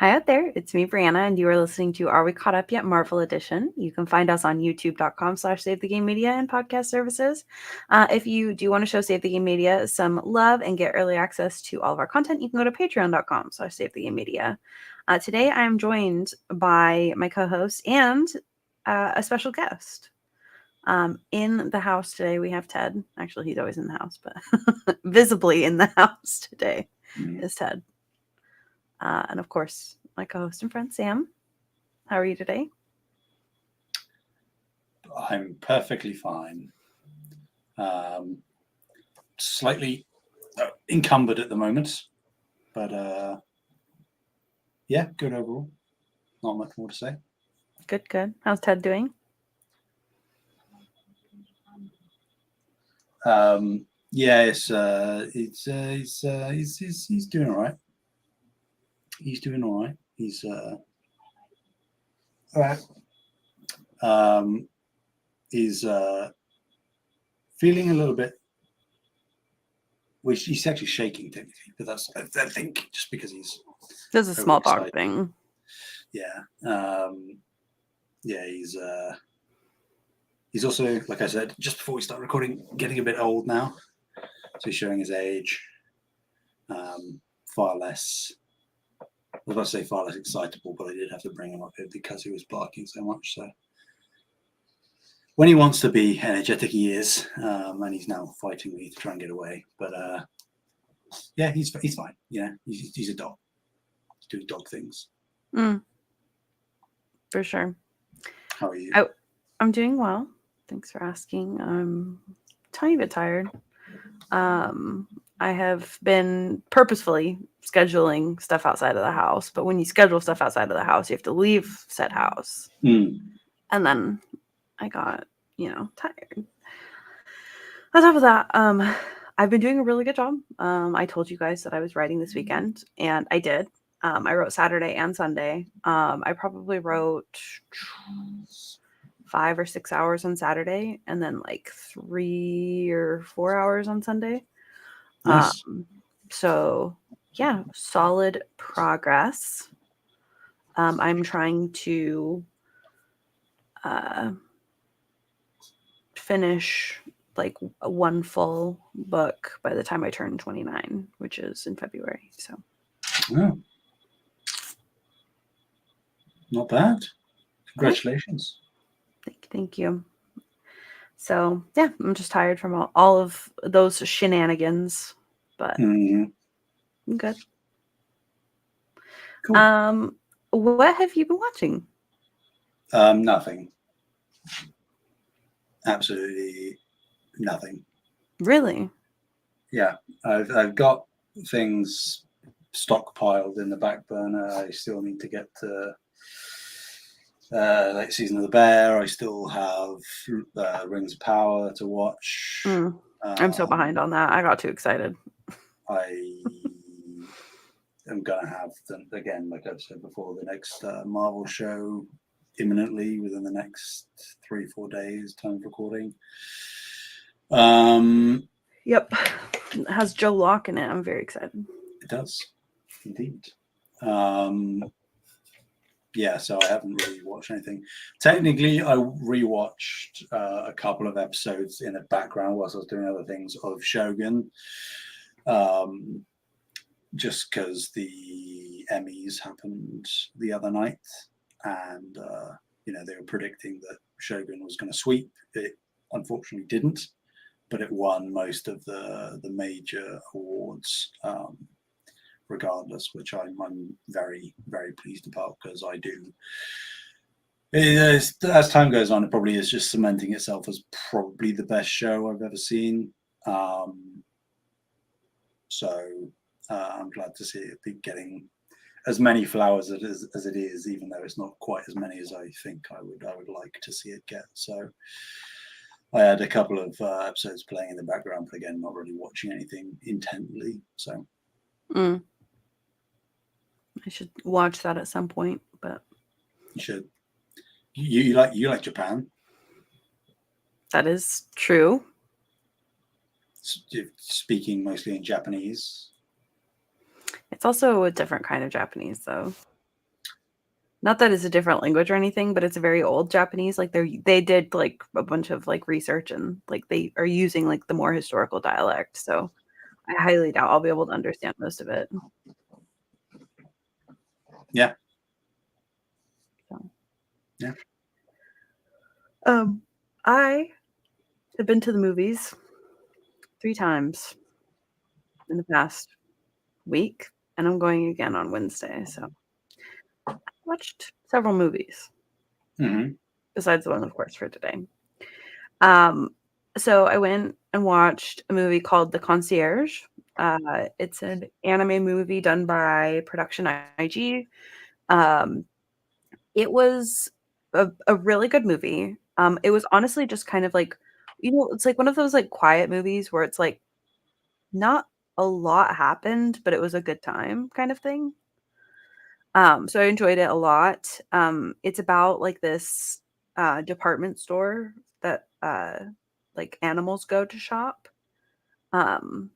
Hi out there, it's me, Brianna, and you are listening to Are We Caught Up Yet? Marvel Edition. You can find us on youtube.com/SaveTheGameMedia and podcast services. If you do want to show Save the Game Media some love and get early access to all of our content, you can go to patreon.com/SaveTheGameMedia. Today I am joined by my co-host and a special guest. In the house today, we have Ted. Actually, he's always in the house, but visibly in the house today is Ted. And of course, my co-host and friend, Sam. How are you today? I'm perfectly fine. Slightly encumbered at the moment, but yeah, good overall. Not much more to say. Good, good. How's Ted doing? Yeah, he's doing all right. He's doing all right. He's all right. He's feeling a little bit. Which he's actually shaking technically, but that's I think just because he's. There's a small dog thing. Yeah. Yeah, he's also, like I said, just before we start recording, getting a bit old now. So he's showing his age. Far less, I was about to say far less excitable, but I did have to bring him up here because he was barking so much. So when he wants to be energetic, he is, and he's now fighting me to try and get away. But yeah, he's fine. Yeah, he's a dog. He's doing dog things. For sure. How are you? I'm doing well. Thanks for asking. I'm a tiny bit tired. I have been purposefully scheduling stuff outside of the house, but when you schedule stuff outside of the house, you have to leave said house. And then I got, tired. On top of that, I've been doing a really good job. I told you guys that I was writing this weekend, and I did. I wrote Saturday and Sunday. I probably wrote 5 or 6 hours on Saturday, and then like 3 or 4 hours on Sunday. Nice. So yeah, solid progress. I'm trying to finish like one full book by the time I turn 29, which is in February. So not bad. Congratulations. Thank you. So yeah, I'm just tired from all of those shenanigans, but I'm good. Cool. What have you been watching? Nothing. Absolutely nothing. Really? Yeah, I've got things stockpiled in the back burner. I still need to get to late season of the Bear. I still have Rings of Power to watch. I'm so behind on that. I got too excited. I am gonna have them again, like I've said before, the next Marvel show imminently within the next 3-4 days time of recording. Yep, it has Joe Locke in it. I'm very excited. It does indeed. Yeah, so I haven't really watched anything. Technically, I rewatched a couple of episodes in the background whilst I was doing other things of Shogun, just because the Emmys happened the other night, and they were predicting that Shogun was going to sweep. It unfortunately didn't, but it won most of the major awards. Regardless, which I'm very, very pleased about, because I do. As time goes on, it probably is just cementing itself as probably the best show I've ever seen. So I'm glad to see it be getting as many flowers as it is, even though it's not quite as many as I think I would like to see it get. So I had a couple of episodes playing in the background, but again, not really watching anything intently. So. I should watch that at some point, but you should. You like Japan? That is true. Speaking mostly in Japanese. It's also a different kind of Japanese, though. Not that it's a different language or anything, but it's a very old Japanese. Like they did like a bunch of like research and like they are using like the more historical dialect. So I highly doubt I'll be able to understand most of it. Yeah. So. Yeah. I have been to the movies 3 times in the past week, and I'm going again on Wednesday. So I watched several movies Mm-hmm. besides the one, of course, for today. Um, so I went and watched a movie called The Concierge. It's an anime movie done by Production IG. Um, it was a really good movie. It was honestly just kind of like, it's like one of those like quiet movies where it's like not a lot happened, but it was a good time kind of thing. So I enjoyed it a lot. It's about like this department store that like animals go to shop. Um,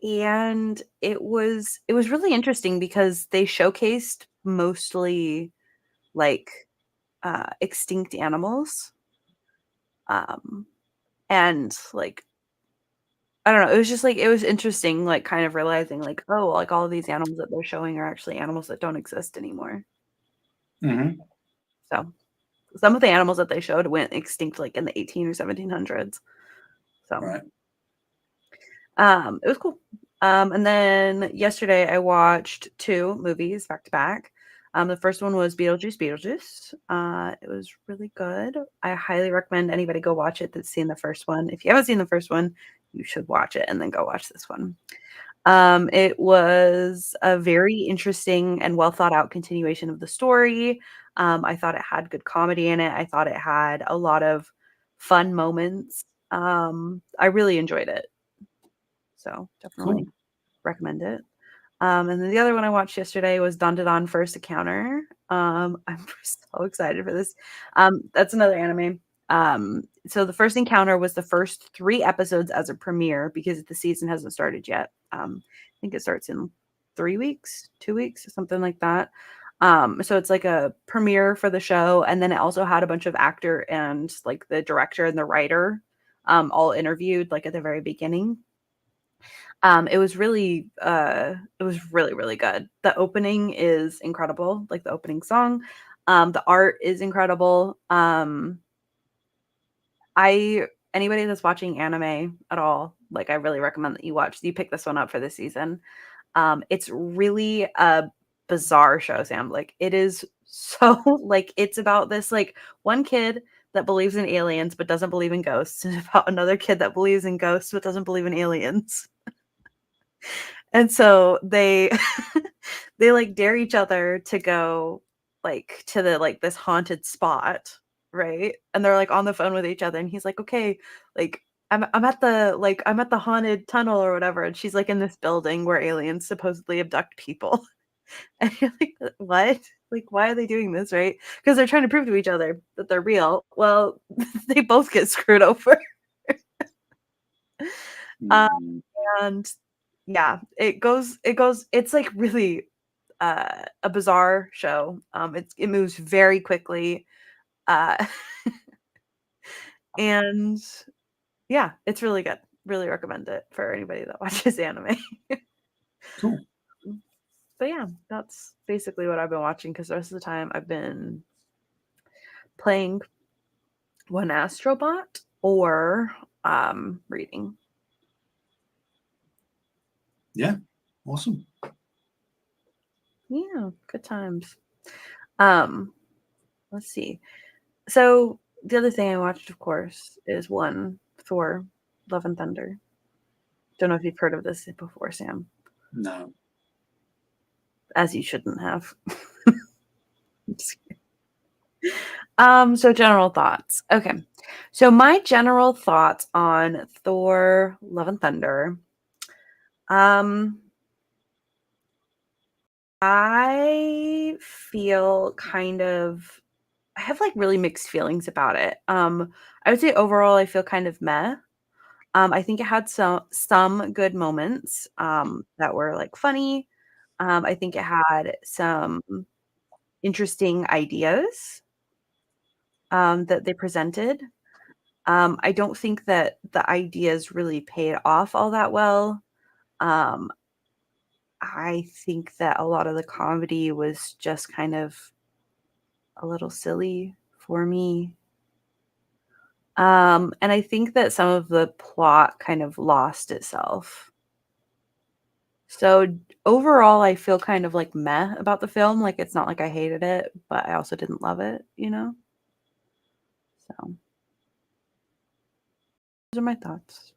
and it was really interesting because they showcased mostly like extinct animals. Um, and like I don't know, it was just like it was interesting, like kind of realizing like, oh, like all of these animals that they're showing are actually animals that don't exist anymore. Mm-hmm. So some of the animals that they showed went extinct like in the 18 or 1700s. So Right. it was cool. And then yesterday I watched 2 movies back to back. The first one was Beetlejuice. It was really good. I highly recommend anybody go watch it that's seen the first one. If you haven't seen the first one, you should watch it and then go watch this one. It was a very interesting and well thought out continuation of the story. I thought it had good comedy in it. I thought it had a lot of fun moments. I really enjoyed it. So definitely Cool. recommend it. And then the other one I watched yesterday was Don to Don First Encounter. I'm so excited for this. That's another anime. So the First Encounter was the first 3 episodes as a premiere because the season hasn't started yet. I think it starts in 3 weeks, 2 weeks, something like that. So it's like a premiere for the show, and then it also had a bunch of actor and like the director and the writer all interviewed like at the very beginning. It was really, really good. The opening is incredible, like the opening song. The art is incredible. I Anybody that's watching anime at all, like I really recommend that you pick this one up for this season. It's really a bizarre show, Sam. Like it is so like it's about this like one kid that believes in aliens but doesn't believe in ghosts, and about another kid that believes in ghosts but doesn't believe in aliens. And so they they like dare each other to go like to the like this haunted spot, right? And they're like on the phone with each other and he's like, "Okay, like I'm at the I'm at the haunted tunnel or whatever." And she's like in this building where aliens supposedly abduct people. And you're like, "What? Like why are they doing this, right? Because they're trying to prove to each other that they're real." Well, they both get screwed over. Um, Mm. and yeah, it's like really a bizarre show. It moves very quickly. Uh and yeah, it's really good. Really recommend it for anybody that watches anime. Cool. But yeah, that's basically what I've been watching because the rest of the time I've been playing One Astrobot or reading. Yeah. Awesome. Yeah, good times. Um, let's see. So the other thing I watched, of course, is one Thor, Love and Thunder. Don't know if you've heard of this before, Sam, No. as you shouldn't have. Just so general thoughts. Okay. So my general thoughts on Thor, Love and Thunder. Um, I feel kind of I have like really mixed feelings about it. I would say overall I feel kind of meh. I think it had some good moments that were like funny. I think it had some interesting ideas that they presented. I don't think that the ideas really paid off all that well. Um, I think that a lot of the comedy was just kind of a little silly for me. And I think that some of the plot kind of lost itself. So overall, I feel kind of like meh about the film. Like it's not like I hated it, but I also didn't love it, you know? So those are my thoughts.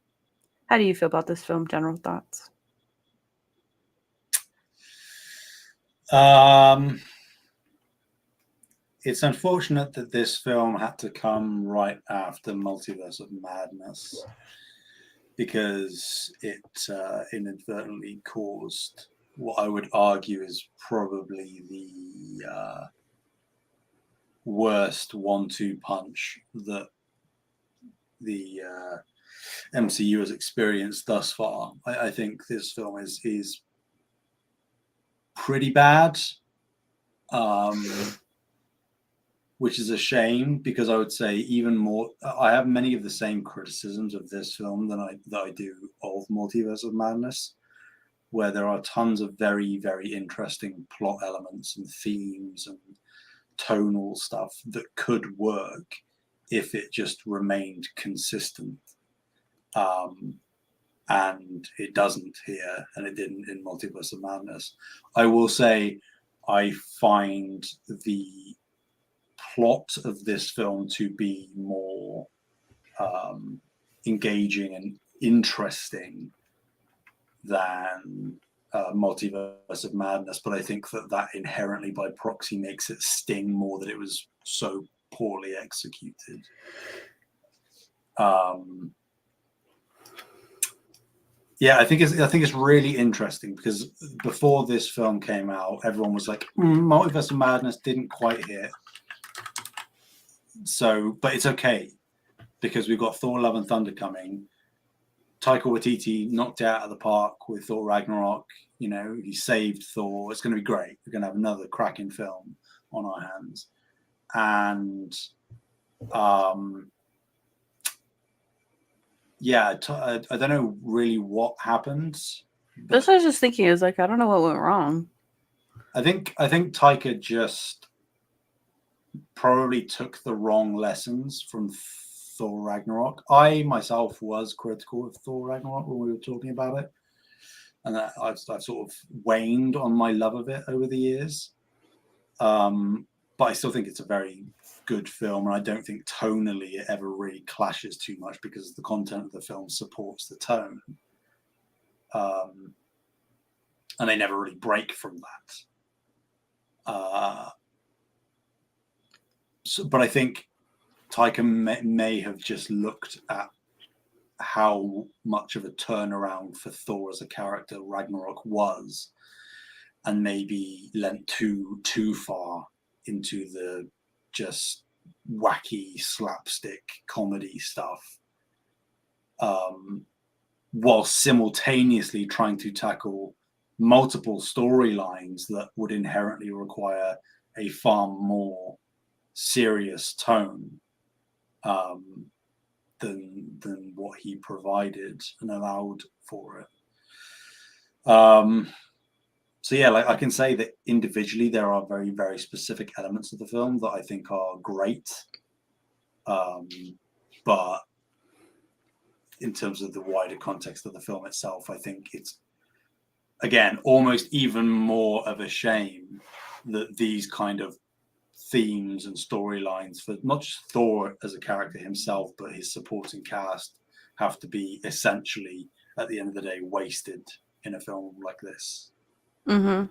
How do you feel about this film? General thoughts? It's unfortunate that this film had to come right after Multiverse of Madness because it inadvertently caused what I would argue is probably the worst 1-2 punch that the MCU has experienced thus far. I think this film is pretty bad, which is a shame because I would say even more. I have many of the same criticisms of this film that I do of Multiverse of Madness, where there are tons of very, very interesting plot elements and themes and tonal stuff that could work if it just remained consistent. And it doesn't here, and it didn't in Multiverse of Madness. I will say I find the plot of this film to be more engaging and interesting than Multiverse of Madness, but I think that inherently by proxy makes it sting more that it was so poorly executed. Yeah, I think it's really interesting because before this film came out, everyone was like, Multiverse of Madness didn't quite hit. So, but it's okay because we've got Thor: Love and Thunder coming. Taika Waititi knocked it out of the park with Thor Ragnarok. You know, he saved Thor. It's going to be great. We're going to have another cracking film on our hands. And yeah, I don't know really what happened. That's what I was just thinking. Is like I don't know what went wrong. I think Taika just probably took the wrong lessons from Thor Ragnarok. I myself was critical of Thor Ragnarok when we were talking about it, and I've sort of waned on my love of it over the years. But I still think it's a very good film, and I don't think tonally it ever really clashes too much because the content of the film supports the tone, and they never really break from that. But I think Taika may have just looked at how much of a turnaround for Thor as a character Ragnarok was, and maybe lent too far into the just wacky slapstick comedy stuff, while simultaneously trying to tackle multiple storylines that would inherently require a far more serious tone than what he provided and allowed for it. So yeah, like I can say that individually there are very, very specific elements of the film that I think are great, but in terms of the wider context of the film itself, I think it's again almost even more of a shame that these kind of themes and storylines for not just Thor as a character himself, but his supporting cast have to be essentially, at the end of the day, wasted in a film like this. Mm-hmm.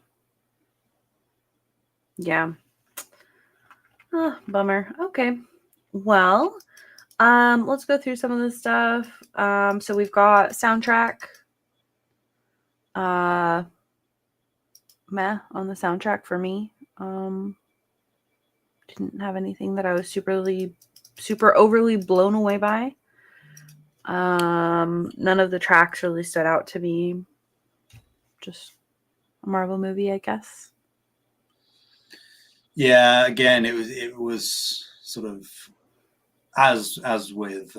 Yeah. Oh, bummer. Okay. Well, let's go through some of this stuff. So we've got soundtrack. Meh on the soundtrack for me. Didn't have anything that I was super overly blown away by. None of the tracks really stood out to me. Just a Marvel movie, I guess. Yeah, again, it was sort of as with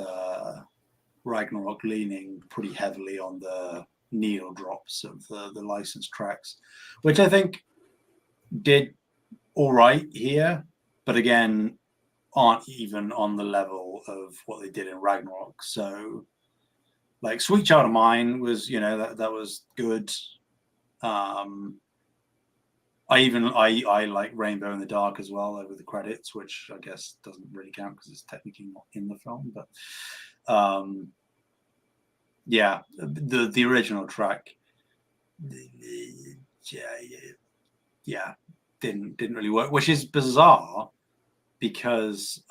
Ragnarok, leaning pretty heavily on the needle drops of the licensed tracks, which I think did all right here, but again, aren't even on the level of what they did in Ragnarok. So, like, Sweet Child of Mine was, that was good. I like Rainbow in the Dark as well over the credits, which I guess doesn't really count because it's technically not in the film. But yeah, the original track, yeah, didn't really work, which is bizarre because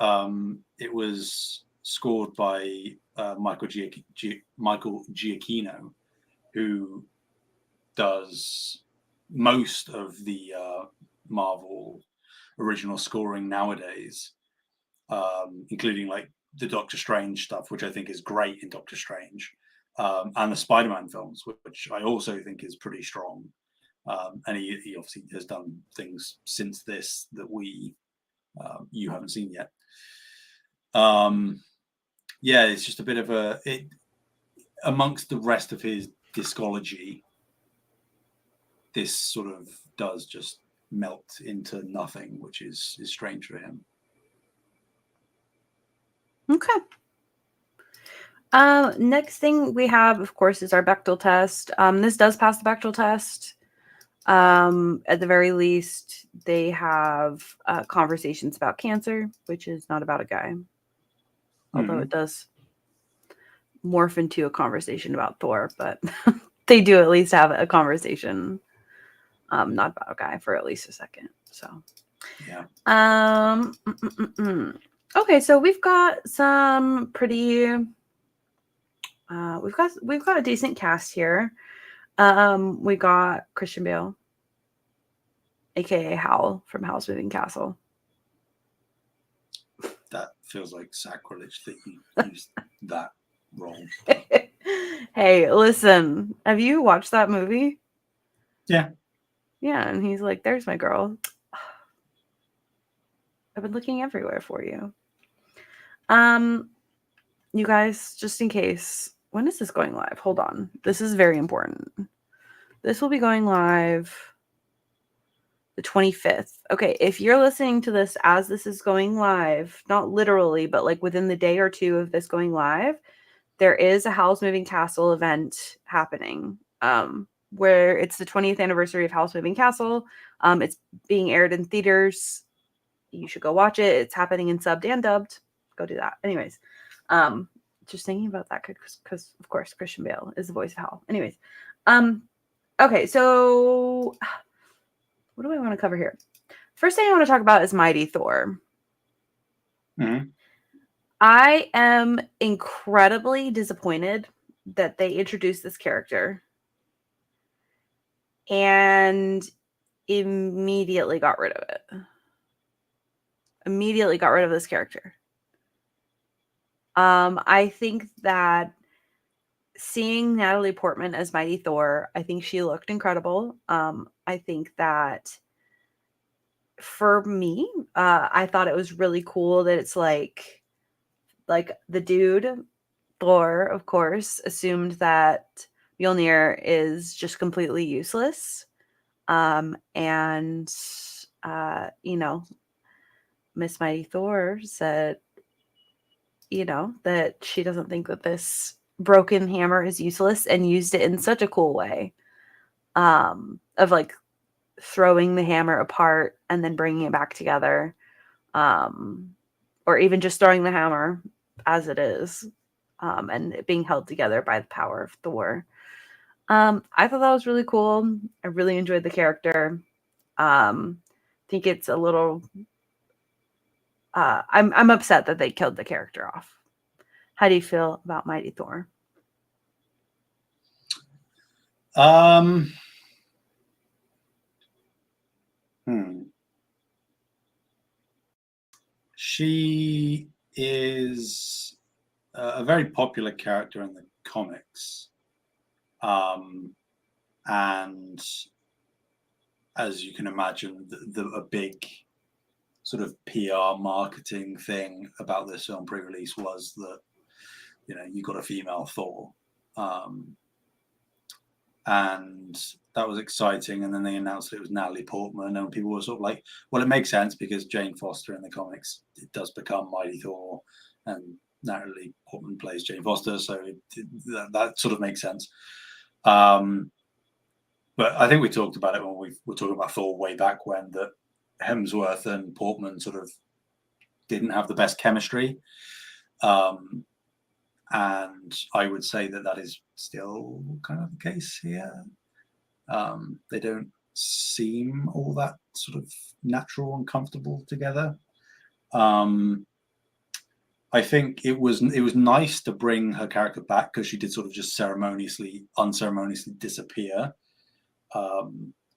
it was scored by Michael Giacchino, who does most of the Marvel original scoring nowadays, including like the Doctor Strange stuff, which I think is great in Doctor Strange, and the Spider-Man films, which I also think is pretty strong. And he obviously has done things since this that you haven't seen yet. Yeah, it's just a bit of amongst the rest of his discology, this sort of does just melt into nothing, which is strange for him. Okay. Next thing we have, of course, is our Bechdel test. This does pass the Bechdel test. At the very least, they have conversations about cancer, which is not about a guy. Although it does morph into a conversation about Thor, but they do at least have a conversation, not about a guy, for at least a second. So, yeah. Okay, so we've got some pretty. We've got a decent cast here. We got Christian Bale, aka Howl from Howl's Moving Castle. That feels like sacrilege that you used that role. Hey, listen, have you watched that movie? Yeah. Yeah, and he's like, "There's my girl. I've been looking everywhere for you." You guys, just in case, when is this going live? Hold on. This is very important. This will be going live the 25th. Okay, if you're listening to this as this is going live, not literally, but like within the day or two of this going live, there is a Howl's Moving Castle event happening, where it's the 20th anniversary of Howl's Moving Castle. It's being aired in theaters. You should go watch it. It's happening in subbed and dubbed. Go do that. Anyways, just thinking about that because of course Christian Bale is the voice of Howl. Anyways, okay, so what do I want to cover here? First thing I want to talk about is Mighty Thor. Mm-hmm. I am incredibly disappointed that they introduced this character and immediately got rid of it. Immediately got rid of this character. I think that seeing Natalie Portman as Mighty Thor, I think she looked incredible. I think that for me, I thought it was really cool that it's like the dude, Thor, of course, assumed that Mjolnir is just completely useless. And Miss Mighty Thor said, that she doesn't think that this broken hammer is useless and used it in such a cool way, of like throwing the hammer apart and then bringing it back together, or even just throwing the hammer as it is, and it being held together by the power of Thor. I thought that was really cool. I really enjoyed the character. Think it's a little. I'm upset that they killed the character off. How do you feel about Mighty Thor? She is a very popular character in the comics, and as you can imagine, a big sort of PR marketing thing about this film pre-release was that, you know, you got a female Thor. And that was exciting. And then they announced that it was Natalie Portman, and people were sort of like, well, it makes sense because Jane Foster in the comics, it does become Mighty Thor, and Natalie Portman plays Jane Foster, so that sort of makes sense. But I think we talked about it when we were talking about Thor way back when, that Hemsworth and Portman sort of didn't have the best chemistry. And I would say that is still kind of the case here. They don't seem all that sort of natural and comfortable together. I think it was nice to bring her character back, because she did sort of just unceremoniously disappear.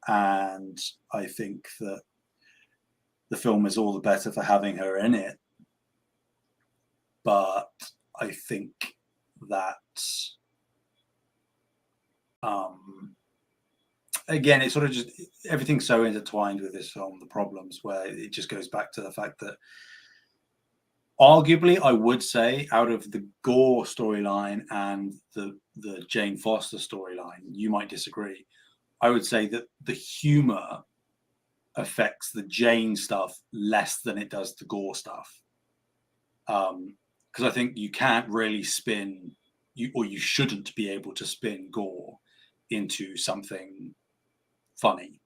And I think that the film is all the better for having her in it. But I think that, again, it's sort of just, everything's so intertwined with this film, the problems, where it just goes back to the fact that, arguably, I would say, out of the Gorr storyline and the Jane Foster storyline, you might disagree, I would say that the humor affects the Jane stuff less than it does the Gorr stuff. Because I think you can't really spin, you shouldn't be able to spin Gorr into something funny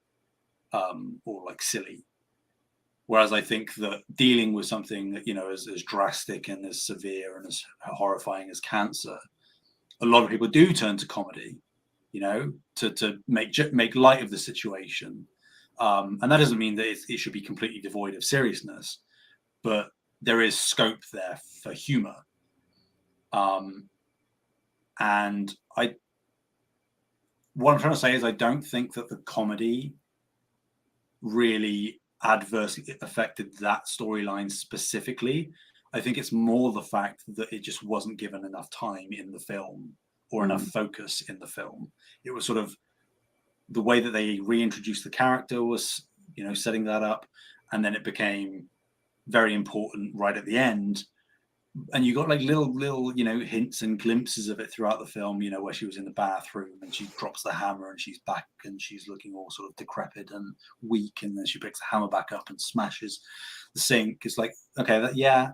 or like silly. Whereas I think that dealing with something that, you know, as drastic and as severe and as horrifying as cancer, a lot of people do turn to comedy, you know, to make light of the situation. And that doesn't mean that it should be completely devoid of seriousness, but there is scope there for humor. And what I'm trying to say is, I don't think that the comedy really adversely affected that storyline specifically. I think it's more the fact that it just wasn't given enough time in the film, or enough focus in the film. It was sort of the way that they reintroduced the character was, you know, setting that up, and then it became very important right at the end. And you got like little, you know, hints and glimpses of it throughout the film, you know, where she was in the bathroom and she drops the hammer and she's back and she's looking all sort of decrepit and weak, and then she picks the hammer back up and smashes the sink. It's like, okay, yeah.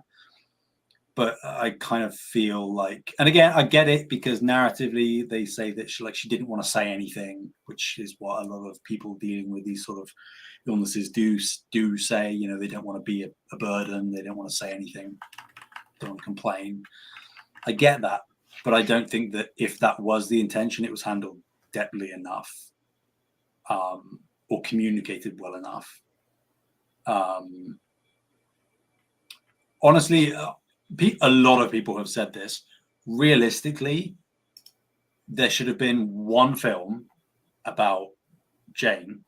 But I kind of feel like, and again, I get it, because narratively they say that she didn't want to say anything, which is what a lot of people dealing with these sort of illnesses do say. You know, they don't want to be a burden. They don't want to say anything. Don't want to complain. I get that, but I don't think that if that was the intention, it was handled depthly enough, or communicated well enough. Honestly, a lot of people have said this. Realistically, there should have been one film about Jane,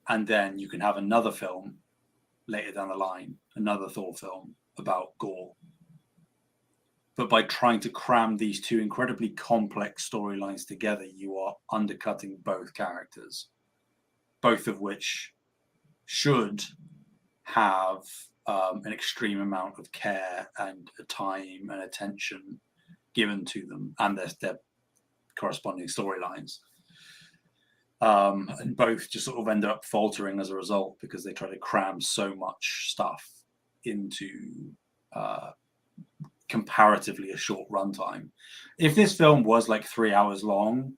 and then you can have another film later down the line, another Thor film about Gorr. But by trying to cram these two incredibly complex storylines together, you are undercutting both characters, both of which should have an extreme amount of care and time and attention given to them, and their corresponding storylines. And both just sort of end up faltering as a result, because they try to cram so much stuff into comparatively a short runtime. If this film was like 3 hours long,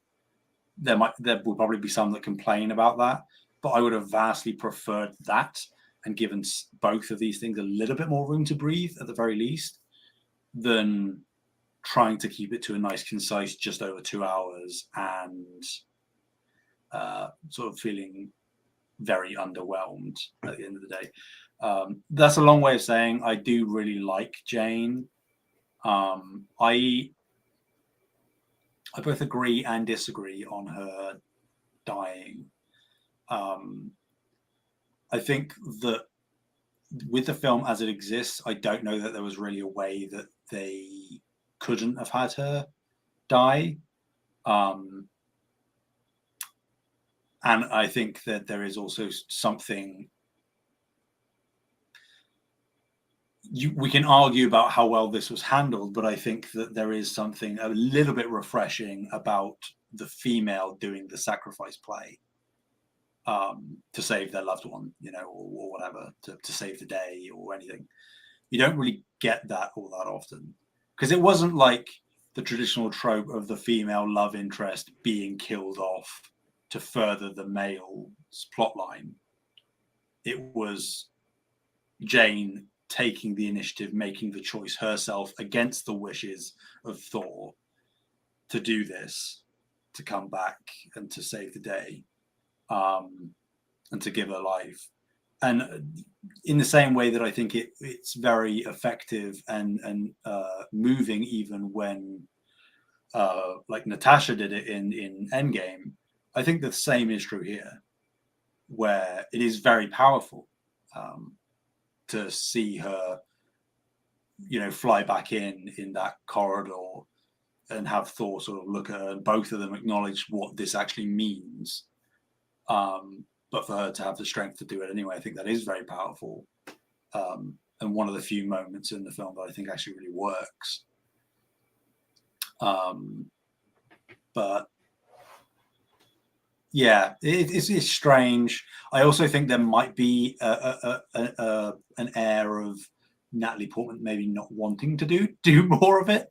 there will probably be some that complain about that, but I would have vastly preferred that, and given both of these things a little bit more room to breathe at the very least, than trying to keep it to a nice, concise, just over 2 hours, and sort of feeling very underwhelmed at the end of the day. That's a long way of saying I do really like Jane. I both agree and disagree on her dying. I think that with the film as it exists, I don't know that there was really a way that they couldn't have had her die. And I think that there is also something we can argue about how well this was handled, but I think that there is something a little bit refreshing about the female doing the sacrifice play to save their loved one, or whatever, to save the day or anything. You don't really get that all that often, because it wasn't like the traditional trope of the female love interest being killed off to further the male's plotline. It was Jane taking the initiative, making the choice herself against the wishes of Thor to do this, to come back and to save the day, and to give her life. And in the same way that I think it's very effective and moving, even when like Natasha did it in Endgame, I think the same is true here, where it is very powerful to see her, fly back in that corridor and have Thor sort of look at her, and both of them acknowledge what this actually means. But for her to have the strength to do it anyway, I think that is very powerful. And one of the few moments in the film that I think actually really works. But yeah, it's strange. I also think there might be an air of Natalie Portman maybe not wanting to do more of it,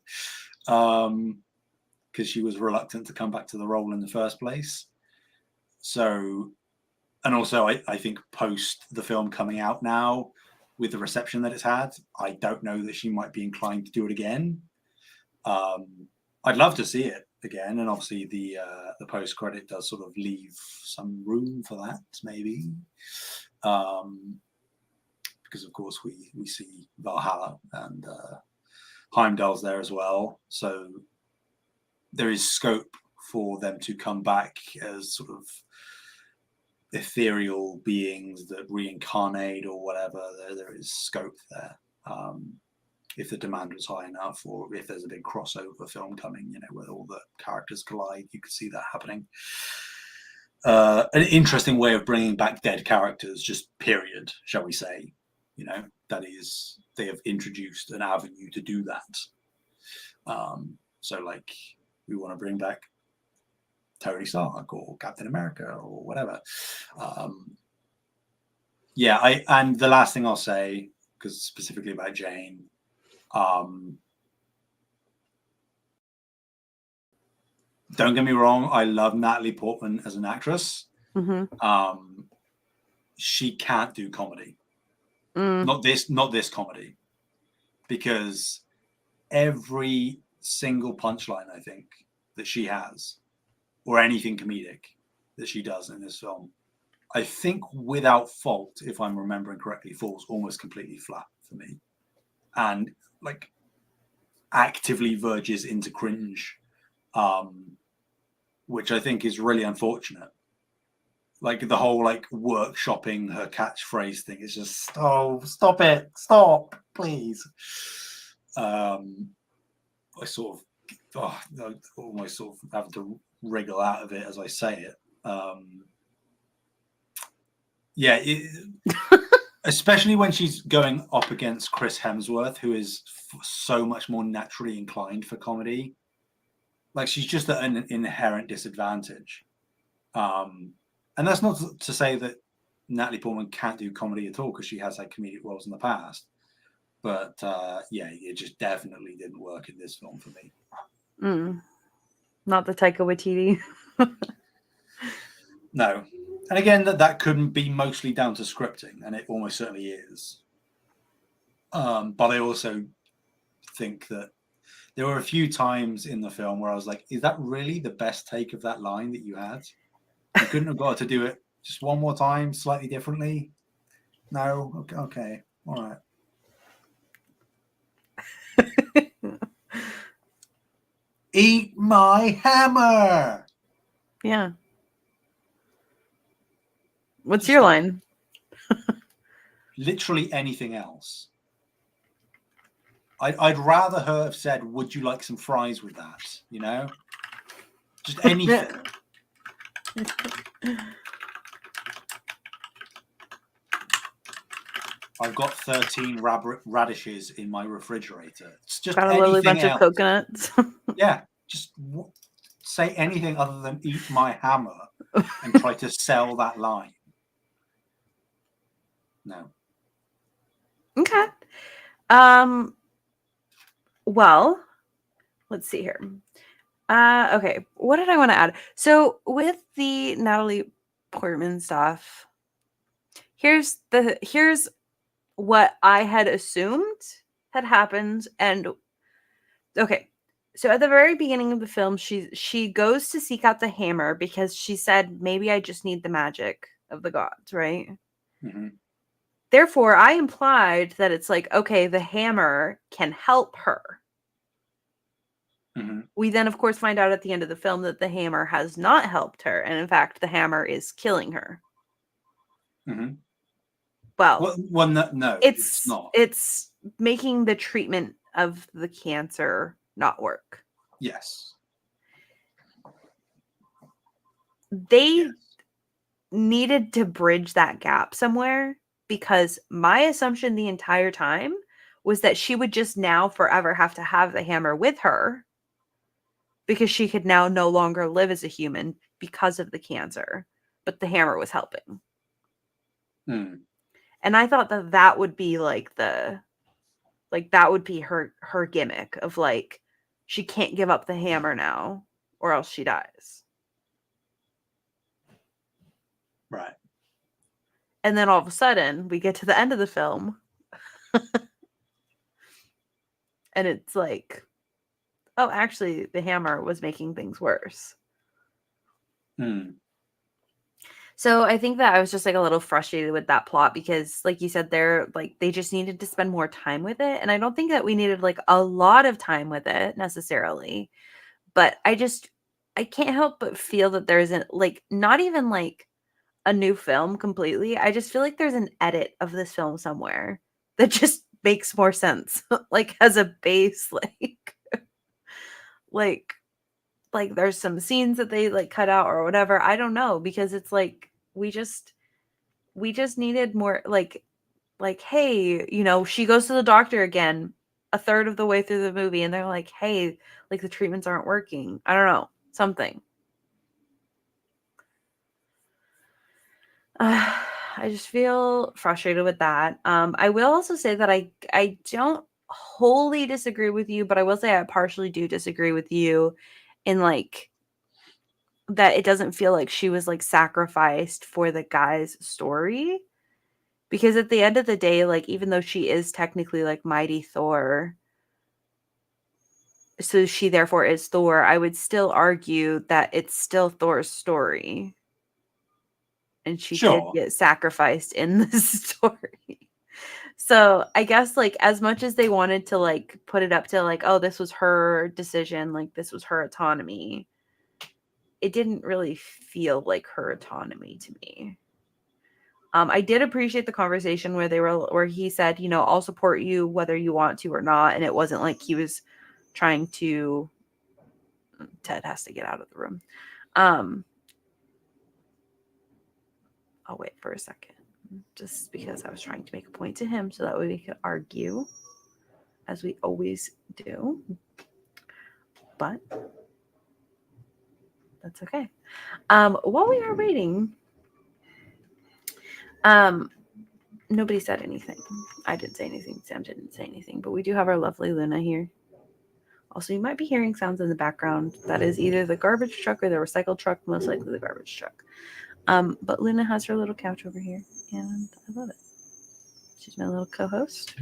because she was reluctant to come back to the role in the first place. So, and also I think post the film coming out now, with the reception that it's had, I don't know that she might be inclined to do it again. I'd love to see it again, and obviously the post credit does sort of leave some room for that, maybe, because of course we see Valhalla and Heimdall's there as well, so there is scope for them to come back as sort of ethereal beings that reincarnate or whatever. There is scope there. If the demand was high enough, or if there's a big crossover film coming, where all the characters collide, you could see that happening. An interesting way of bringing back dead characters, just period, shall we say. That is, they have introduced an avenue to do that. So like, we want to bring back Tony Stark or Captain America or whatever. And the last thing I'll say, because specifically about Jane, don't get me wrong, I love Natalie Portman as an actress. Mm-hmm. She can't do comedy. Not this comedy, because every single punchline I think that she has, or anything comedic that she does in this film, I think without fault, if I'm remembering correctly, falls almost completely flat for me, and like actively verges into cringe, which I think is really unfortunate. Like the whole like workshopping her catchphrase thing is just, stop it, please. I sort of almost sort of having to wriggle out of it as I say it. Especially when she's going up against Chris Hemsworth, who is so much more naturally inclined for comedy. Like, she's just at an inherent disadvantage. And that's not to say that Natalie Portman can't do comedy at all, because she has had comedic roles in the past. But it just definitely didn't work in this film for me. Not the Taika Waititi. No. And again, that couldn't be mostly down to scripting, and it almost certainly is. But I also think that there were a few times in the film where I was like, is that really the best take of that line that you had? You couldn't have got to do it just one more time, slightly differently? No? Okay. All right. Eat my hammer! Yeah. What's your line? Literally anything else. I'd rather her have said, would you like some fries with that? Just anything. I've got 13 radishes in my refrigerator. It's just Got a lovely anything bunch else. of coconuts. Yeah, just say anything other than eat my hammer and try to sell that line. No. Okay. Well, let's see here. Okay. What did I want to add? So with the Natalie Portman stuff, here's what I had assumed had happened. And okay. So at the very beginning of the film, she goes to seek out the hammer because she said, maybe I just need the magic of the gods, right? Mm-hmm. Therefore, I implied that it's like, okay, the hammer can help her. Mm-hmm. We then, of course, find out at the end of the film that the hammer has not helped her. And in fact, the hammer is killing her. Mm-hmm. Well, no, it's not. It's making the treatment of the cancer not work. Yes. They needed to bridge that gap somewhere, because my assumption the entire time was that she would just now forever have to have the hammer with her because she could now no longer live as a human because of the cancer, but the hammer was helping. Mm. And I thought that that would be like that would be her gimmick of like, she can't give up the hammer now or else she dies. Right. And then all of a sudden we get to the end of the film and it's like, oh, actually the hammer was making things worse. Mm. So I think that I was just like a little frustrated with that plot because, like you said, they just needed to spend more time with it. And I don't think that we needed like a lot of time with it necessarily. But I can't help but feel that there isn't like, not even like a new film completely. I just feel like there's an edit of this film somewhere that just makes more sense. Like as a base, like like there's some scenes that they like cut out or whatever. I don't know, because it's like we just needed more like hey, she goes to the doctor again a third of the way through the movie and they're like, hey, like the treatments aren't working. I don't know, something. I just feel frustrated with that. I will also say that I don't wholly disagree with you, but I will say I partially do disagree with you in like that it doesn't feel like she was like sacrificed for the guy's story, because at the end of the day, like even though she is technically like mighty Thor, so she therefore is Thor, I would still argue that it's still Thor's story. And she did Sure. get sacrificed in this story. So I guess like as much as they wanted to like put it up to like, oh, this was her decision, like this was her autonomy, it didn't really feel like her autonomy to me. I did appreciate the conversation where he said, I'll support you whether you want to or not. And it wasn't like he was trying to. Ted has to get out of the room. I'll wait for a second, just because I was trying to make a point to him so that way we could argue, as we always do. But that's okay. While we are waiting, nobody said anything. I didn't say anything. Sam didn't say anything. But we do have our lovely Luna here. Also, you might be hearing sounds in the background. That is either the garbage truck or the recycle truck, most likely the garbage truck. But Luna has her little couch over here, and I love it. She's my little co-host.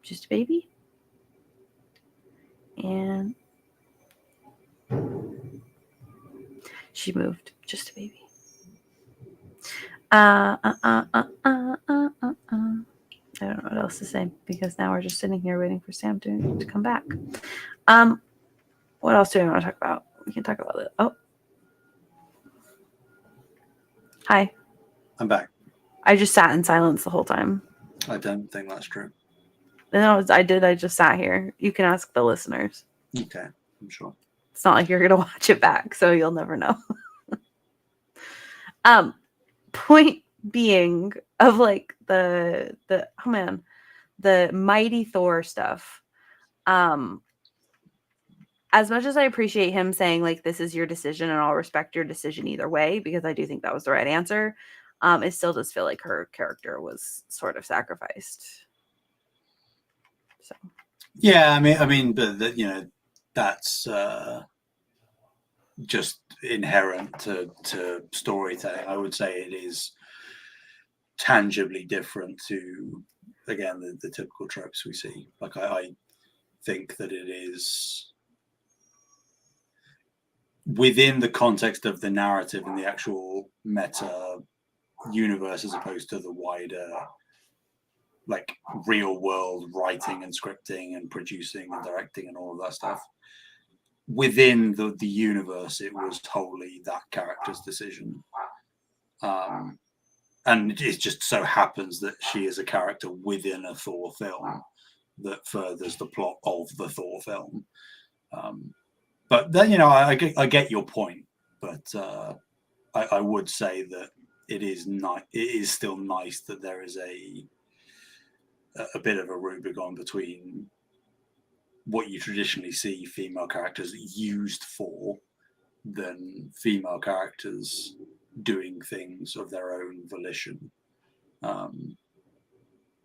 Just a baby. And she moved. Just a baby. I don't know what else to say, because now we're just sitting here waiting for Sam to come back. What else do we want to talk about? We can talk about it. Oh. Hi. I'm back. I just sat in silence the whole time. I don't think that's true. No, I did. I just sat here. You can ask the listeners. Okay, I'm sure. It's not like you're going to watch it back, so you'll never know. Point being, of like the oh man, the mighty Thor stuff. As much as I appreciate him saying like this is your decision and I'll respect your decision either way, because I do think that was the right answer, it still does feel like her character was sort of sacrificed. So yeah, but that, you know, that's just inherent to storytelling. I would say it is tangibly different to, again, the typical tropes we see. Like I think that it is within the context of the narrative and the actual meta universe, as opposed to the wider, like, real world writing and scripting and producing and directing and all of that stuff. Within the universe, it was wholly that character's decision. And it just so happens that she is a character within a Thor film that furthers the plot of the Thor film. But then, you know, I get your point, but I would say that it is still nice that there is a bit of a Rubicon between what you traditionally see female characters used for than female characters doing things of their own volition,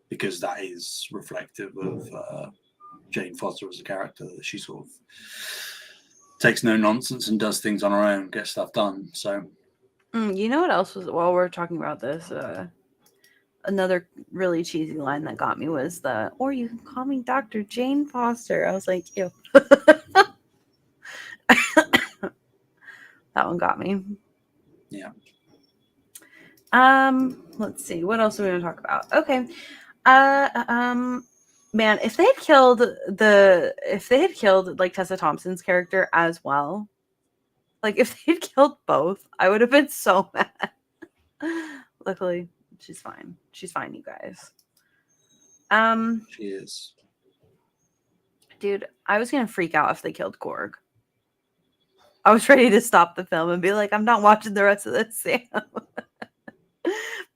because that is reflective of Jane Foster as a character, that she sort of takes no nonsense and does things on her own, gets stuff done. So you know what else was, while we're talking about this, another really cheesy line that got me was the, or you can call me Dr. Jane Foster. I was like, ew. That one got me. Yeah. Let's see. What else are we going to talk about? Okay. Man, if they had killed like Tessa Thompson's character as well, like if they'd killed both, I would have been so mad. Luckily, she's fine. She's fine, you guys. She is. Dude, I was gonna freak out if they killed Korg. I was ready to stop the film and be like, I'm not watching the rest of this, Sam.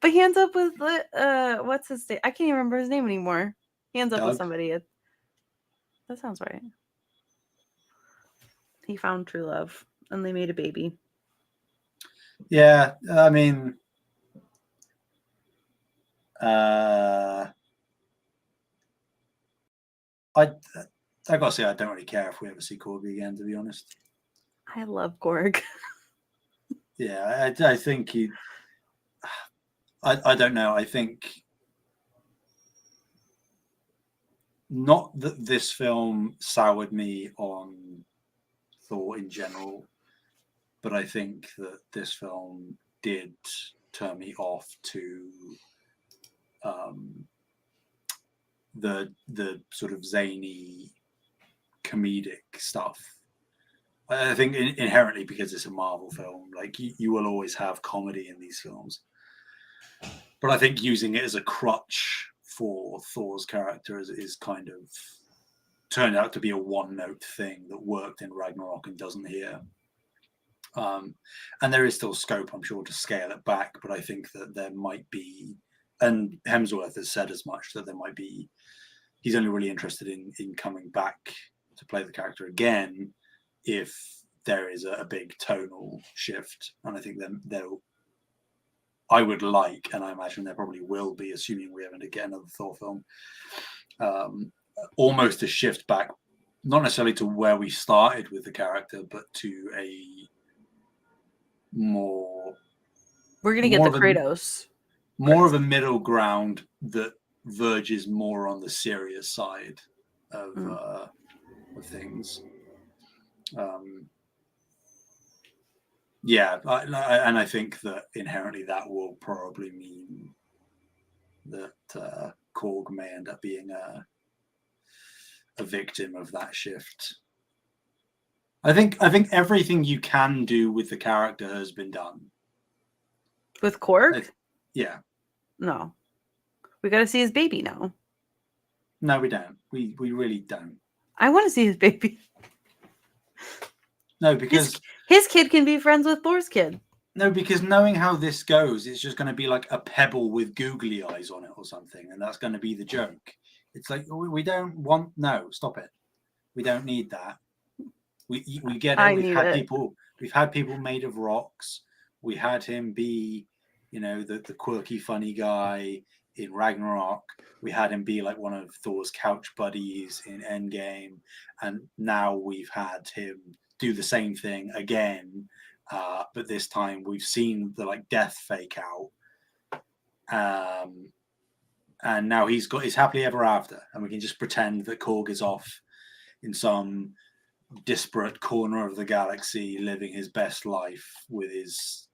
But he ends up with what's his name? I can't even remember his name anymore. He ends up Doug? with somebody. That sounds right. He found true love and they made a baby. Yeah, I mean, I gotta say, I don't really care if we ever see Corby again, to be honest. I love Korg. Yeah, I think he. I don't know. I think not that this film soured me on Thor in general, but I think that this film did turn me off to the sort of zany comedic stuff. I think inherently, because it's a Marvel film, like you will always have comedy in these films. But I think using it as a crutch for Thor's character is kind of turned out to be a one-note thing that worked in Ragnarok and doesn't here. And there is still scope, I'm sure, to scale it back. But I think that there might be, and Hemsworth has said as much, that there might be, he's only really interested in coming back to play the character again if there is a big tonal shift. And I think I would like, and I imagine there probably will be, assuming we ever get another Thor film, almost a shift back, not necessarily to where we started with the character, but to a more... We're going to get the Kratos. More of a middle ground that verges more on the serious side of things. Yeah, and I think that inherently that will probably mean that Korg may end up being a victim of that shift. I think everything you can do with the character has been done. With Korg? Yeah. No. We got to see his baby now. No, we don't. We really don't. I want to see his baby. No, because his kid can be friends with Thor's kid. No, because knowing how this goes, it's just going to be like a pebble with googly eyes on it or something, and that's going to be the joke. It's like we don't want. No, stop it. We don't need that. We get it. I need it. We've had people made of rocks. We had him be, the quirky, funny guy in Ragnarok. We had him be like one of Thor's couch buddies in Endgame, and now we've had him do the same thing again. But this time we've seen the like death fake out, and now he's got his happily ever after, and we can just pretend that Korg is off in some disparate corner of the galaxy, living his best life with his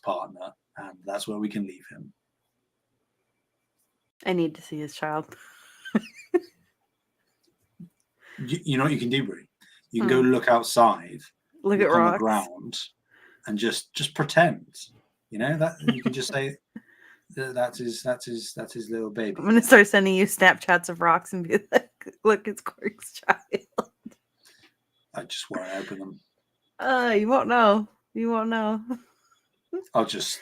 partner, and that's where we can leave him. I need to see his child. You know what you can do, Brie? You can go look outside, look at on rocks. the ground, and just pretend. That you can just say that's his little baby. I'm gonna start sending you Snapchats of rocks and be like, "Look, it's Korg's child." I just won't open them. You won't know. You won't know. I'll just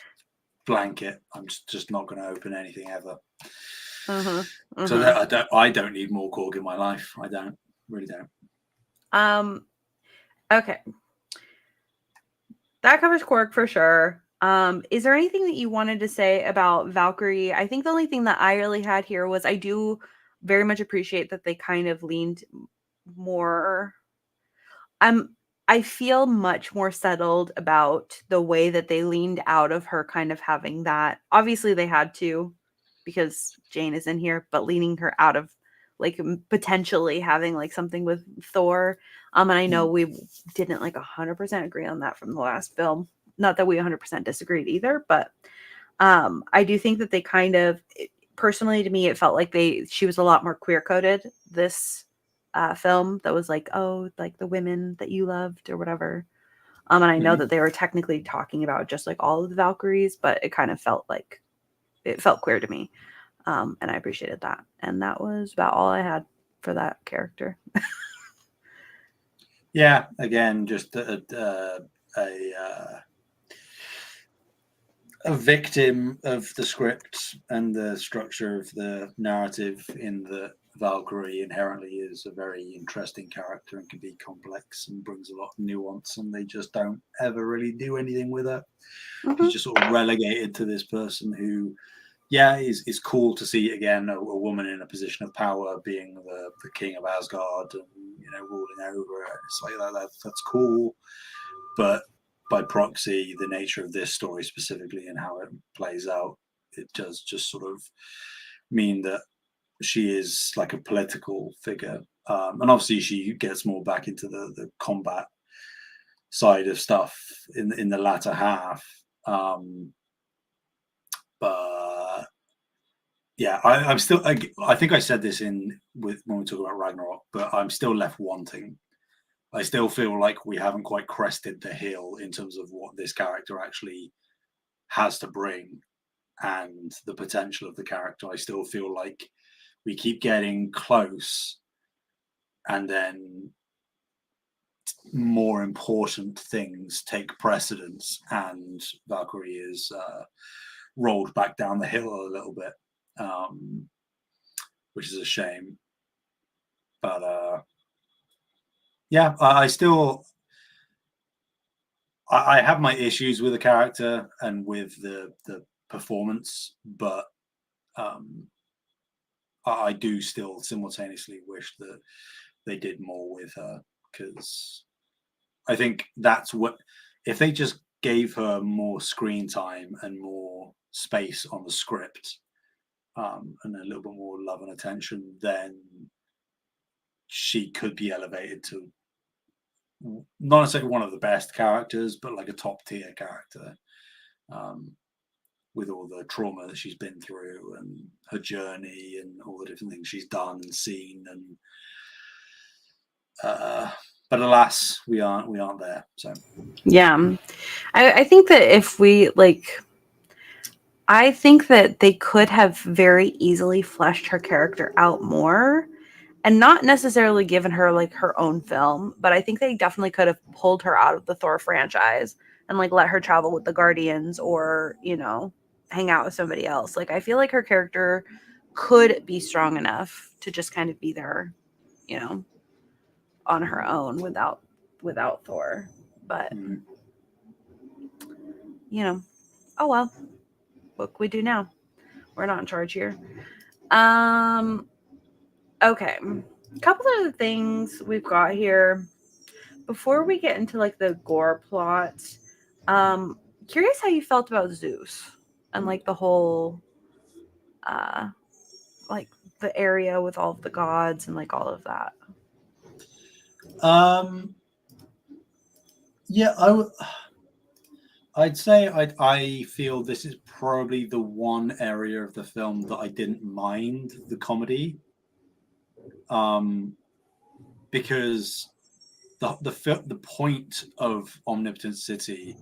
blank it. I'm just not going to open anything ever. So that I don't need more Korg in my life. I really don't. Okay. That covers Korg for sure. Is there anything that you wanted to say about Valkyrie? I think the only thing that I really had here was I do very much appreciate that they kind of leaned more. I feel much more settled about the way that they leaned out of her kind of having that. Obviously, they had to because Jane is in here, but leaning her out of like potentially having like something with Thor. And I know we didn't like 100% agree on that from the last film. Not that we 100% disagreed either, but I do think that they kind of, personally to me, it felt like she was a lot more queer coded this film that was like, oh, like the women that you loved or whatever. And I know that they were technically talking about just like all of the Valkyries, but it kind of felt like it felt queer to me. And I appreciated that. And that was about all I had for that character. Yeah, again, just a victim of the script and the structure of the narrative, in the Valkyrie inherently is a very interesting character and can be complex and brings a lot of nuance, and they just don't ever really do anything with her. She's just sort of relegated to this person who, is cool to see again a woman in a position of power being the king of Asgard and ruling over it. It's like that's cool, but by proxy, the nature of this story specifically and how it plays out, it does just sort of mean that she is like a political figure, and obviously she gets more back into the combat side of stuff in the latter half. But yeah, I'm still. I think I said this when we talk about Ragnarok, but I'm still left wanting. I still feel like we haven't quite crested the hill in terms of what this character actually has to bring and the potential of the character. I still feel like we keep getting close, and then more important things take precedence, and Valkyrie is rolled back down the hill a little bit, which is a shame. But I have my issues with the character and with the performance, but I do still simultaneously wish that they did more with her, because I think that's what, if they just gave her more screen time and more space on the script, and a little bit more love and attention, then she could be elevated to not necessarily one of the best characters, but like a top tier character, with all the trauma that she's been through and her journey and all the different things she's done and seen. And but alas, we aren't there. So yeah, I think that if we I think that they could have very easily fleshed her character out more, and not necessarily given her like her own film, but I think they definitely could have pulled her out of the Thor franchise and like let her travel with the Guardians or, you know, hang out with somebody else. Like I feel like her character could be strong enough to just kind of be there, you know, on her own without Thor. But you know, oh well. What can we do now? We're not in charge here. Okay. A couple of the things we've got here before we get into like the Gorr plot. Curious how you felt about Zeus and like the whole like the area with all of the gods and like all of that. Yeah, I'd say I feel this is probably the one area of the film that I didn't mind the comedy, because the point of Omnipotent City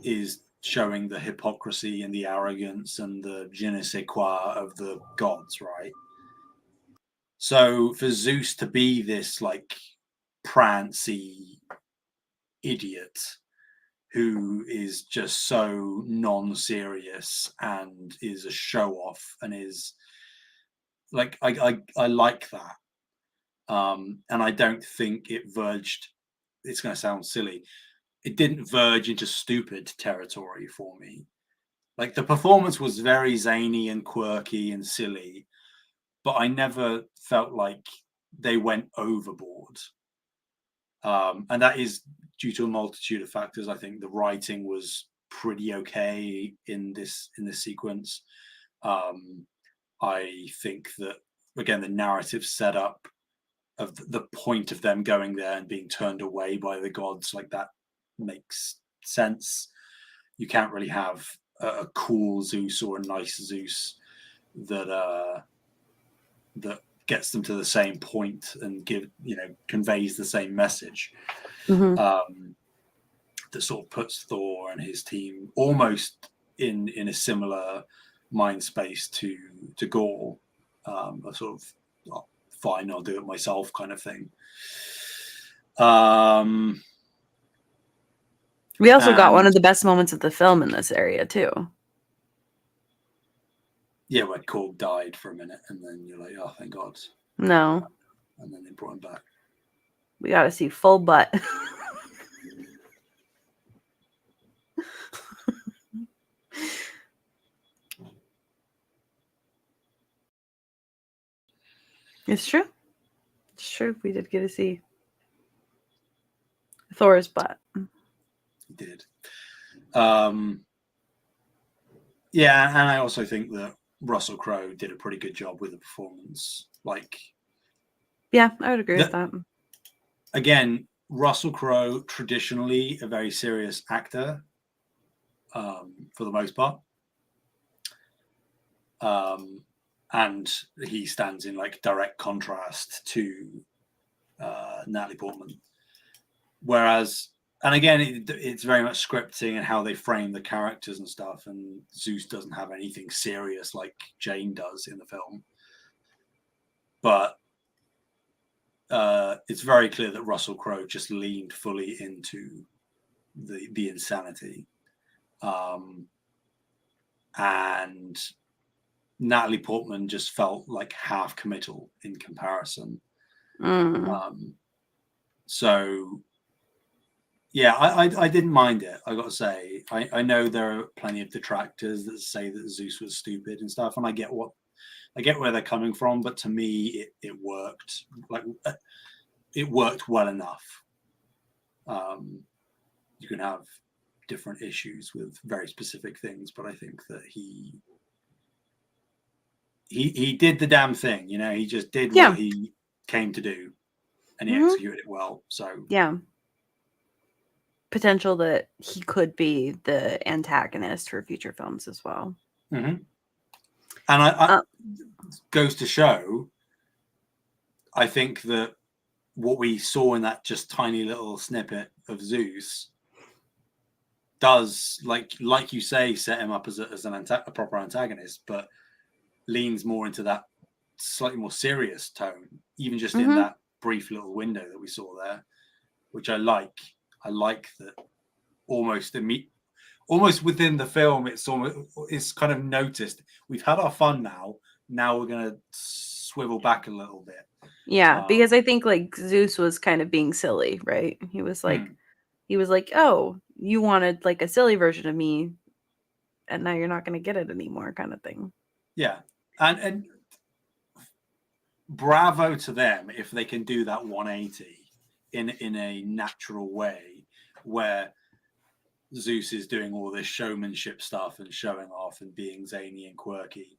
is showing the hypocrisy and the arrogance and the je ne sais quoi of the gods, right? So for Zeus to be this like prancy idiot who is just so non-serious and is a show-off and is like I like that. And I don't think it verged, it's going to sound silly, it didn't verge into stupid territory for me. Like the performance was very zany and quirky and silly, but I never felt like they went overboard. And that is due to a multitude of factors. I think the writing was pretty okay in this sequence. I think that again the narrative setup of the point of them going there and being turned away by the gods, like that makes sense. You can't really have a cool Zeus or a nice Zeus that gets them to the same point and conveys the same message. Mm-hmm. That sort of puts Thor and his team almost in a similar mind space to Gorr, a sort of fine, I'll do it myself kind of thing. We also got one of the best moments of the film in this area too. Yeah, where Korg died for a minute, and then you're like, oh, thank God. No. And then they brought him back. We got to see full butt. It's true. It's true. We did get to see Thor's butt. He did. Yeah, and I also think that Russell Crowe did a pretty good job with the performance. Like, yeah, I would agree with that. Again, Russell Crowe, traditionally a very serious actor, for the most part. And he stands in like direct contrast to Natalie Portman. Whereas, and again, it's very much scripting and how they frame the characters and stuff. And Zeus doesn't have anything serious like Jane does in the film. But it's very clear that Russell Crowe just leaned fully into the insanity. And Natalie Portman just felt like half committal in comparison. So yeah, I didn't mind it. I got to say, I know there are plenty of detractors that say that Zeus was stupid and stuff, and I get where they're coming from, but to me, it worked. Like it worked well enough. You can have different issues with very specific things, but I think that he did the damn thing. You know, he just did what he came to do, and he executed it well. So yeah. Potential that he could be the antagonist for future films as well. Mm-hmm. And I goes to show, I think that what we saw in that just tiny little snippet of Zeus does, like you say, set him up as a proper antagonist, but leans more into that slightly more serious tone, even just in that brief little window that we saw there, which I like. I like that almost within the film. It's kind of noticed we've had our fun now. Now we're gonna swivel back a little bit. Yeah, because I think like Zeus was kind of being silly, right? He was like, "Oh, you wanted like a silly version of me, and now you're not going to get it anymore," kind of thing. Yeah, and bravo to them if they can do that 180 in a natural way, where Zeus is doing all this showmanship stuff and showing off and being zany and quirky,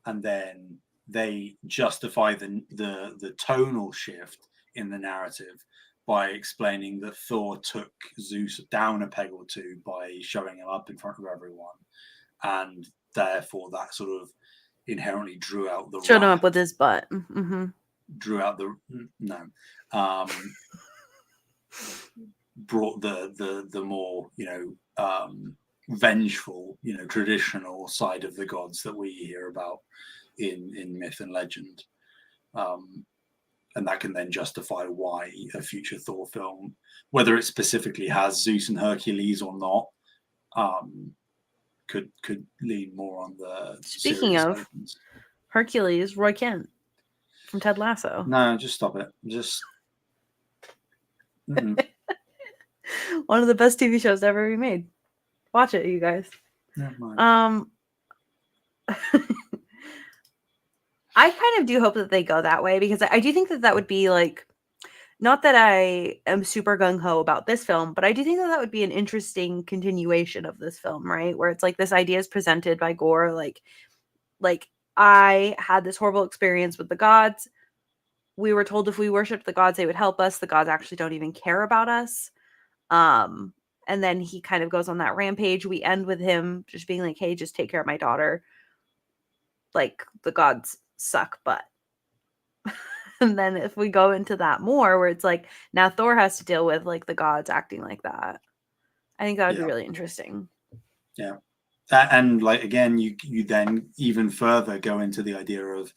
and then they justify the tonal shift in the narrative by explaining that Thor took Zeus down a peg or two by showing him up in front of everyone, and therefore that sort of inherently drew out the Showed him up with his butt. Mm-hmm. Drew out the brought the more vengeful, traditional side of the gods that we hear about in myth and legend, and that can then justify why a future Thor film, whether it specifically has Zeus and Hercules or not, could lean more on the Speaking of Hercules, Roy Kent from Ted Lasso. No, just stop it. Just one of the best TV shows ever be made. Watch it, you guys. I kind of do hope that they go that way, because I do think that would be like, not that I am super gung-ho about this film, but I do think that would be an interesting continuation of this film, right? Where it's like this idea is presented by Gorr, like I had this horrible experience with the gods. We were told if we worshiped the gods, they would help us. The gods actually don't even care about us. And then he kind of goes on that rampage. We end with him just being like, hey, just take care of my daughter. Like, the gods suck butt. And then if we go into that more, where it's like, now Thor has to deal with like the gods acting like that, I think that would be really interesting. Yeah. And like, again, you then even further go into the idea of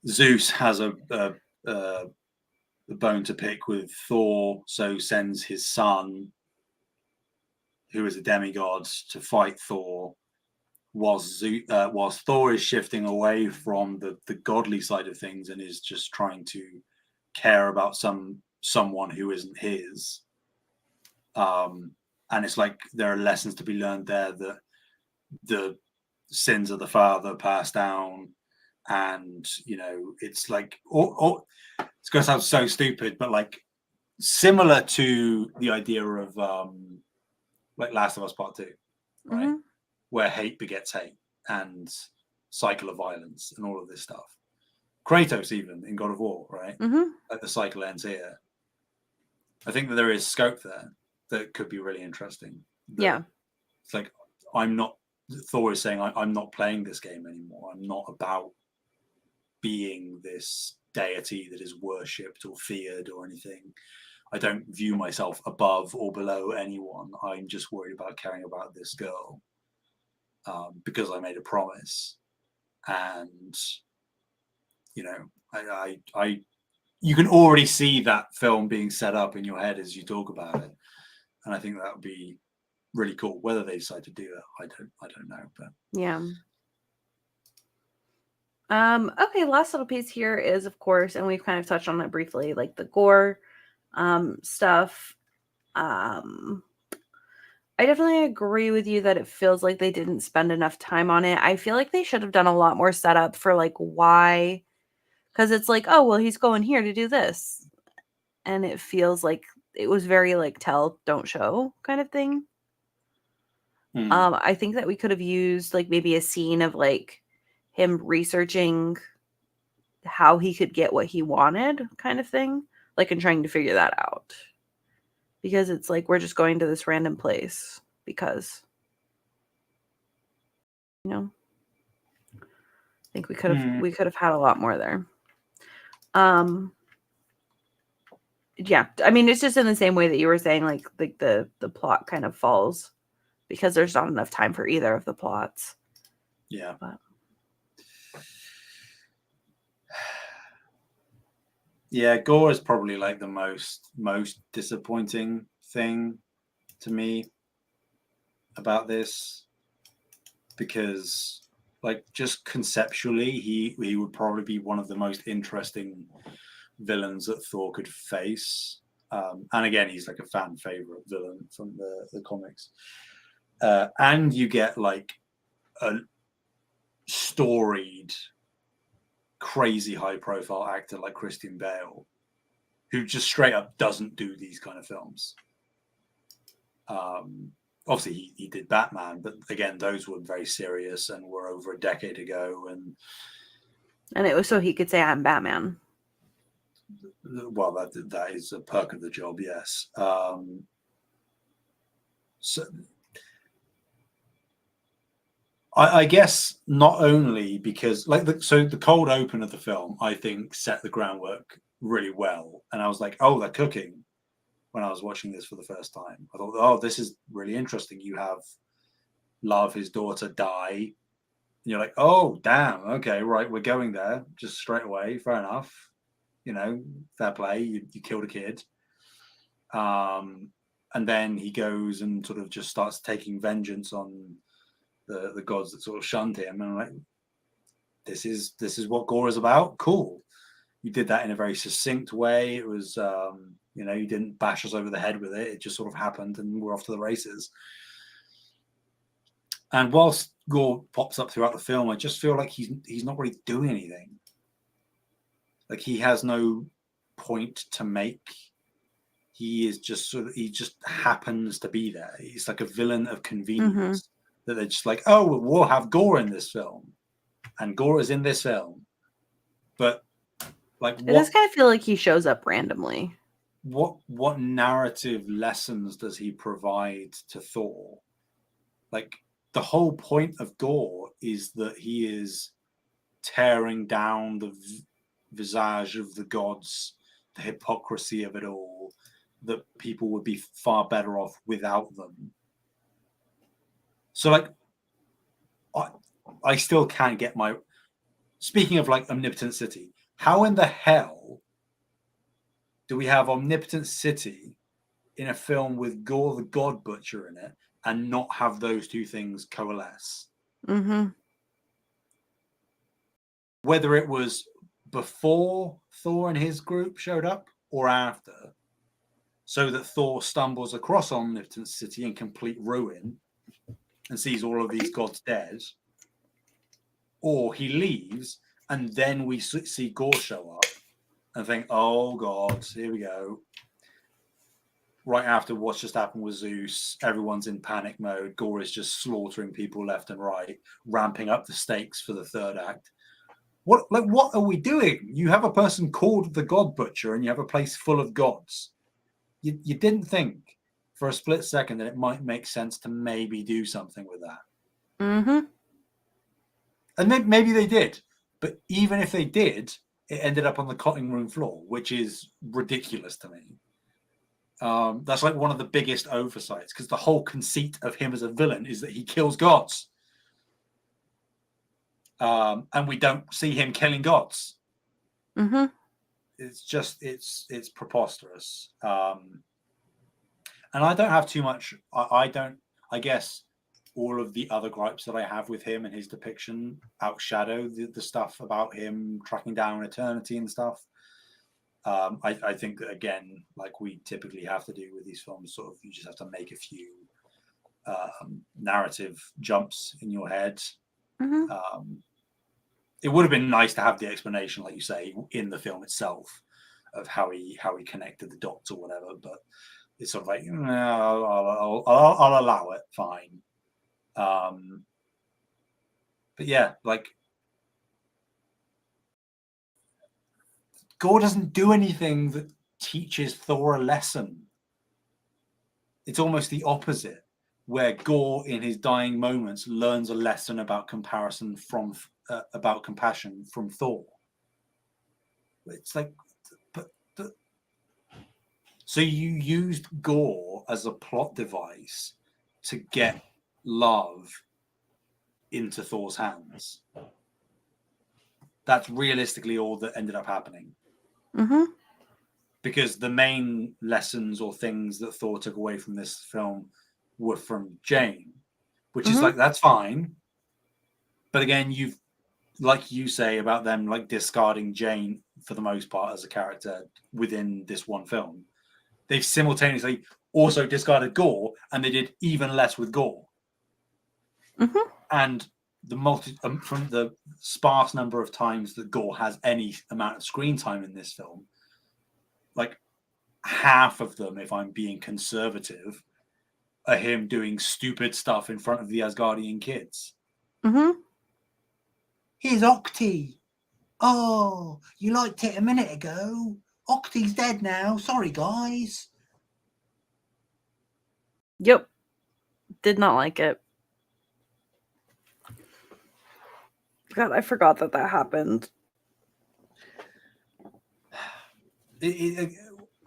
Zeus has a bone to pick with Thor, so sends his son, who is a demigod, to fight Thor, whilst Thor is shifting away from the godly side of things and is just trying to care about someone who isn't his. And it's like there are lessons to be learned there, that the sins of the father pass down, and it's like it's going to sound so stupid, but like similar to the idea of like Last of Us Part 2, right? Mm-hmm. Where hate begets hate and cycle of violence and all of this stuff. Kratos, even in God of War, right? Mm-hmm. Like the cycle ends here. I think that there is scope there that could be really interesting. Yeah. It's like, Thor is saying, I'm not playing this game anymore. I'm not about being this deity that is worshipped or feared or anything. I don't view myself above or below anyone. I'm just worried about caring about this girl. Because I made a promise, and I you can already see that film being set up in your head as you talk about it, and I think that would be really cool. Whether they decide to do that, I don't know, but yeah. Okay, last little piece here is, of course, and we've kind of touched on it briefly, like the Gorr stuff. I definitely agree with you that it feels like they didn't spend enough time on it. I feel like they should have done a lot more setup for like why, because it's like, oh, well, he's going here to do this. And it feels like it was very like tell, don't show kind of thing. I think that we could have used like maybe a scene of like him researching how he could get what he wanted kind of thing, like, and trying to figure that out. Because it's like, we're just going to this random place because, I think we could have had a lot more there. Yeah, I mean, it's just in the same way that you were saying, like the plot kind of falls because there's not enough time for either of the plots. Yeah. But. Yeah, Gorr is probably like the most disappointing thing to me about this, because like just conceptually he would probably be one of the most interesting villains that Thor could face. And again, he's like a fan favorite villain from the comics. And you get like a storied, crazy high profile actor like Christian Bale, who just straight up doesn't do these kind of films. Obviously he did Batman, but again, those were very serious and were over a decade ago. And it was so he could say, I'm Batman. Well, that is a perk of the job, yes. So I guess not only because like the cold open of the film, I think set the groundwork really well. And I was like, oh, they're cooking when I was watching this for the first time. I thought, oh, this is really interesting. You have Love, his daughter, die. And you're like, oh, damn. Okay, right. We're going there just straight away. Fair enough. You know, fair play. You killed a kid. And then he goes and sort of just starts taking vengeance on the gods that sort of shunned him. And I'm like, this is what Gorr is about. Cool. You did that in a very succinct way. It was, you know, you didn't bash us over the head with it. It just sort of happened and we're off to the races. And whilst Gorr pops up throughout the film, I just feel like he's not really doing anything. Like he has no point to make. He is just he just happens to be there. He's like a villain of convenience that they're just like, oh, we'll have Gorr in this film, and Gorr is in this film. But like, I just kind of feel like he shows up randomly. What narrative lessons does he provide to Thor? Like the whole point of Gorr is that he is tearing down the visage of the gods, the hypocrisy of it all, that people would be far better off without them. So like I still can't get my, speaking of like Omnipotent City, how in the hell do we have Omnipotent City in a film with Gorr the God Butcher in it and not have those two things coalesce? Whether it was before Thor and his group showed up or after, so that Thor stumbles across Omnipotent City in complete ruin and sees all of these gods dead, or he leaves and then we see Gorr show up and think, oh God, here we go. Right after what's just happened with Zeus, everyone's in panic mode. Gorr is just slaughtering people left and right, ramping up the stakes for the third act. What are we doing? You have a person called the God Butcher and you have a place full of gods. You didn't think for a split second that it might make sense to maybe do something with that. And maybe they did. But even if they did, it ended up on the cutting room floor, which is ridiculous to me. That's like one of the biggest oversights, because the whole conceit of him as a villain is that he kills gods. And we don't see him killing gods. It's just, it's preposterous. And I don't have too much. I guess all of the other gripes that I have with him and his depiction outshadow the stuff about him tracking down eternity and stuff. I think that, again, like we typically have to do with these films, sort of, you just have to make a few narrative jumps in your head. It would have been nice to have the explanation, like you say, in the film itself of how he connected the dots or whatever, but it's sort of like, no, I'll allow it, fine. But yeah, like Gorr doesn't do anything that teaches Thor a lesson. It's almost the opposite, where Gorr, in his dying moments, learns a lesson about compassion from Thor. It's like, but so you used Gorr as a plot device to get Love into Thor's hands. That's realistically all that ended up happening. because the main lessons or things that Thor took away from this film were from Jane, which is like, that's fine. But again, you've, like you say about them like discarding Jane for the most part as a character within this one film, they've simultaneously also discarded Gorr, and they did even less with Gorr. And the from the sparse number of times that Gorr has any amount of screen time in this film, like half of them, if I'm being conservative, are him doing stupid stuff in front of the Asgardian kids. Here's Octi. Oh, you liked it a minute ago. Octi's dead now. Sorry, guys. Yep. Did not like it. God, I forgot that happened.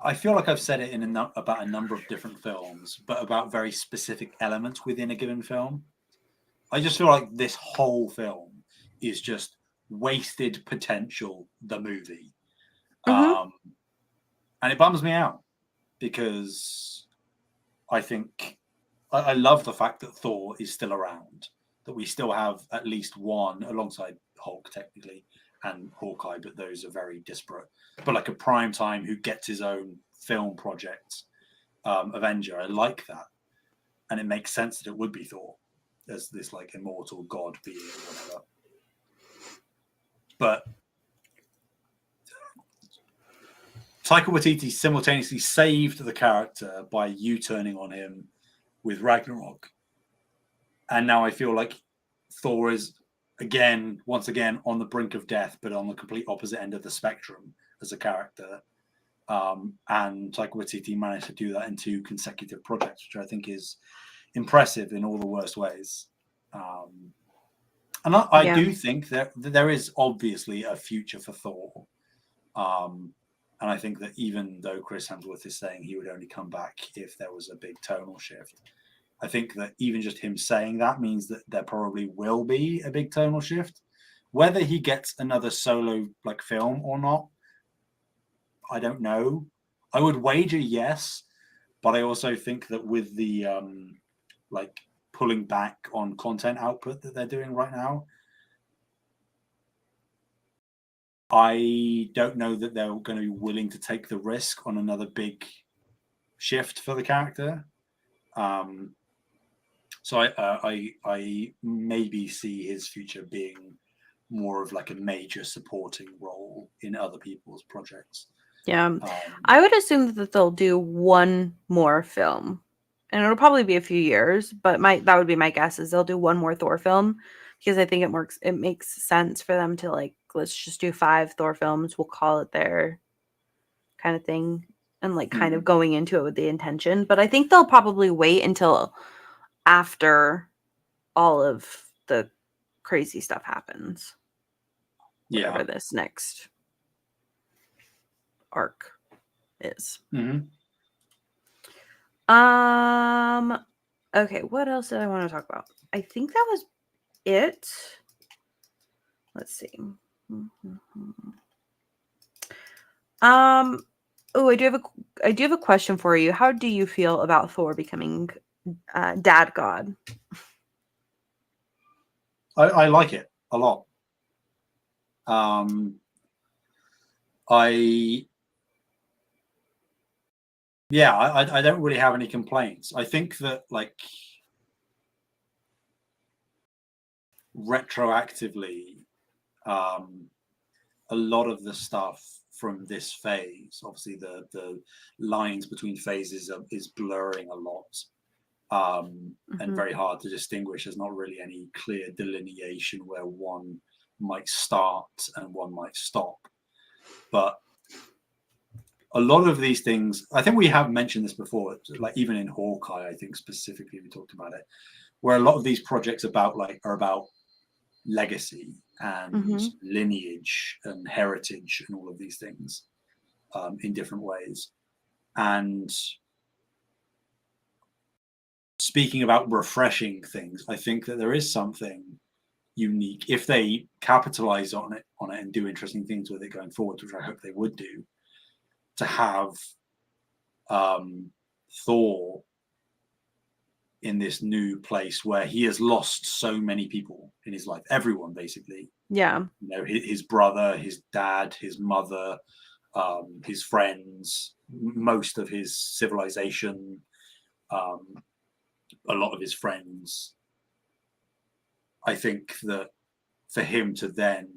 I feel like I've said it in about a number of different films, but about very specific elements within a given film. I just feel like this whole film is just wasted potential, the movie. And it bums me out because I think I love the fact that Thor is still around, that we still have at least one alongside Hulk technically and Hawkeye, but those are very disparate. But like a prime time who gets his own film project, Avenger, I like that. And it makes sense that it would be Thor as this like immortal god being or whatever. But Taika Waititi simultaneously saved the character by U-turning on him with Ragnarok. And now I feel like Thor is once again on the brink of death, but on the complete opposite end of the spectrum as a character. And Taika Waititi managed to do that in 2 consecutive projects, which I think is impressive in all the worst ways. And I do think that there is obviously a future for Thor. And I think that even though Chris Hemsworth is saying he would only come back if there was a big tonal shift, I think that even just him saying that means that there probably will be a big tonal shift. Whether he gets another solo like film or not, I don't know. I would wager yes, but I also think that with the like pulling back on content output that they're doing right now, I don't know that they're going to be willing to take the risk on another big shift for the character. So I maybe see his future being more of like a major supporting role in other people's projects. Yeah. I would assume that they'll do one more film. And it'll probably be a few years, but that would be my guess is they'll do one more Thor film because I think it makes sense for them to like, let's just do 5 Thor films. We'll call it their kind of thing and like kind of going into it with the intention. But I think they'll probably wait until after all of the crazy stuff happens. Whatever this next arc is. Okay, what else did I want to talk about? I think that was it. Let's see. Oh, I do have a question for you. How do you feel about Thor becoming dad god? I like it a lot. I don't really have any complaints. I think that like retroactively, a lot of the stuff from this phase, obviously the lines between phases is blurring a lot, and very hard to distinguish. There's not really any clear delineation where one might start and one might stop. But a lot of these things, I think we have mentioned this before, like even in Hawkeye, I think specifically we talked about it, where a lot of these projects are about legacy and lineage and heritage and all of these things, in different ways. And speaking about refreshing things, I think that there is something unique if they capitalize on it and do interesting things with it going forward, which I hope they would do, to have Thor in this new place where he has lost so many people in his life, everyone basically. Yeah. You know, his brother, his dad, his mother, his friends, most of his civilization, a lot of his friends. I think that for him to then,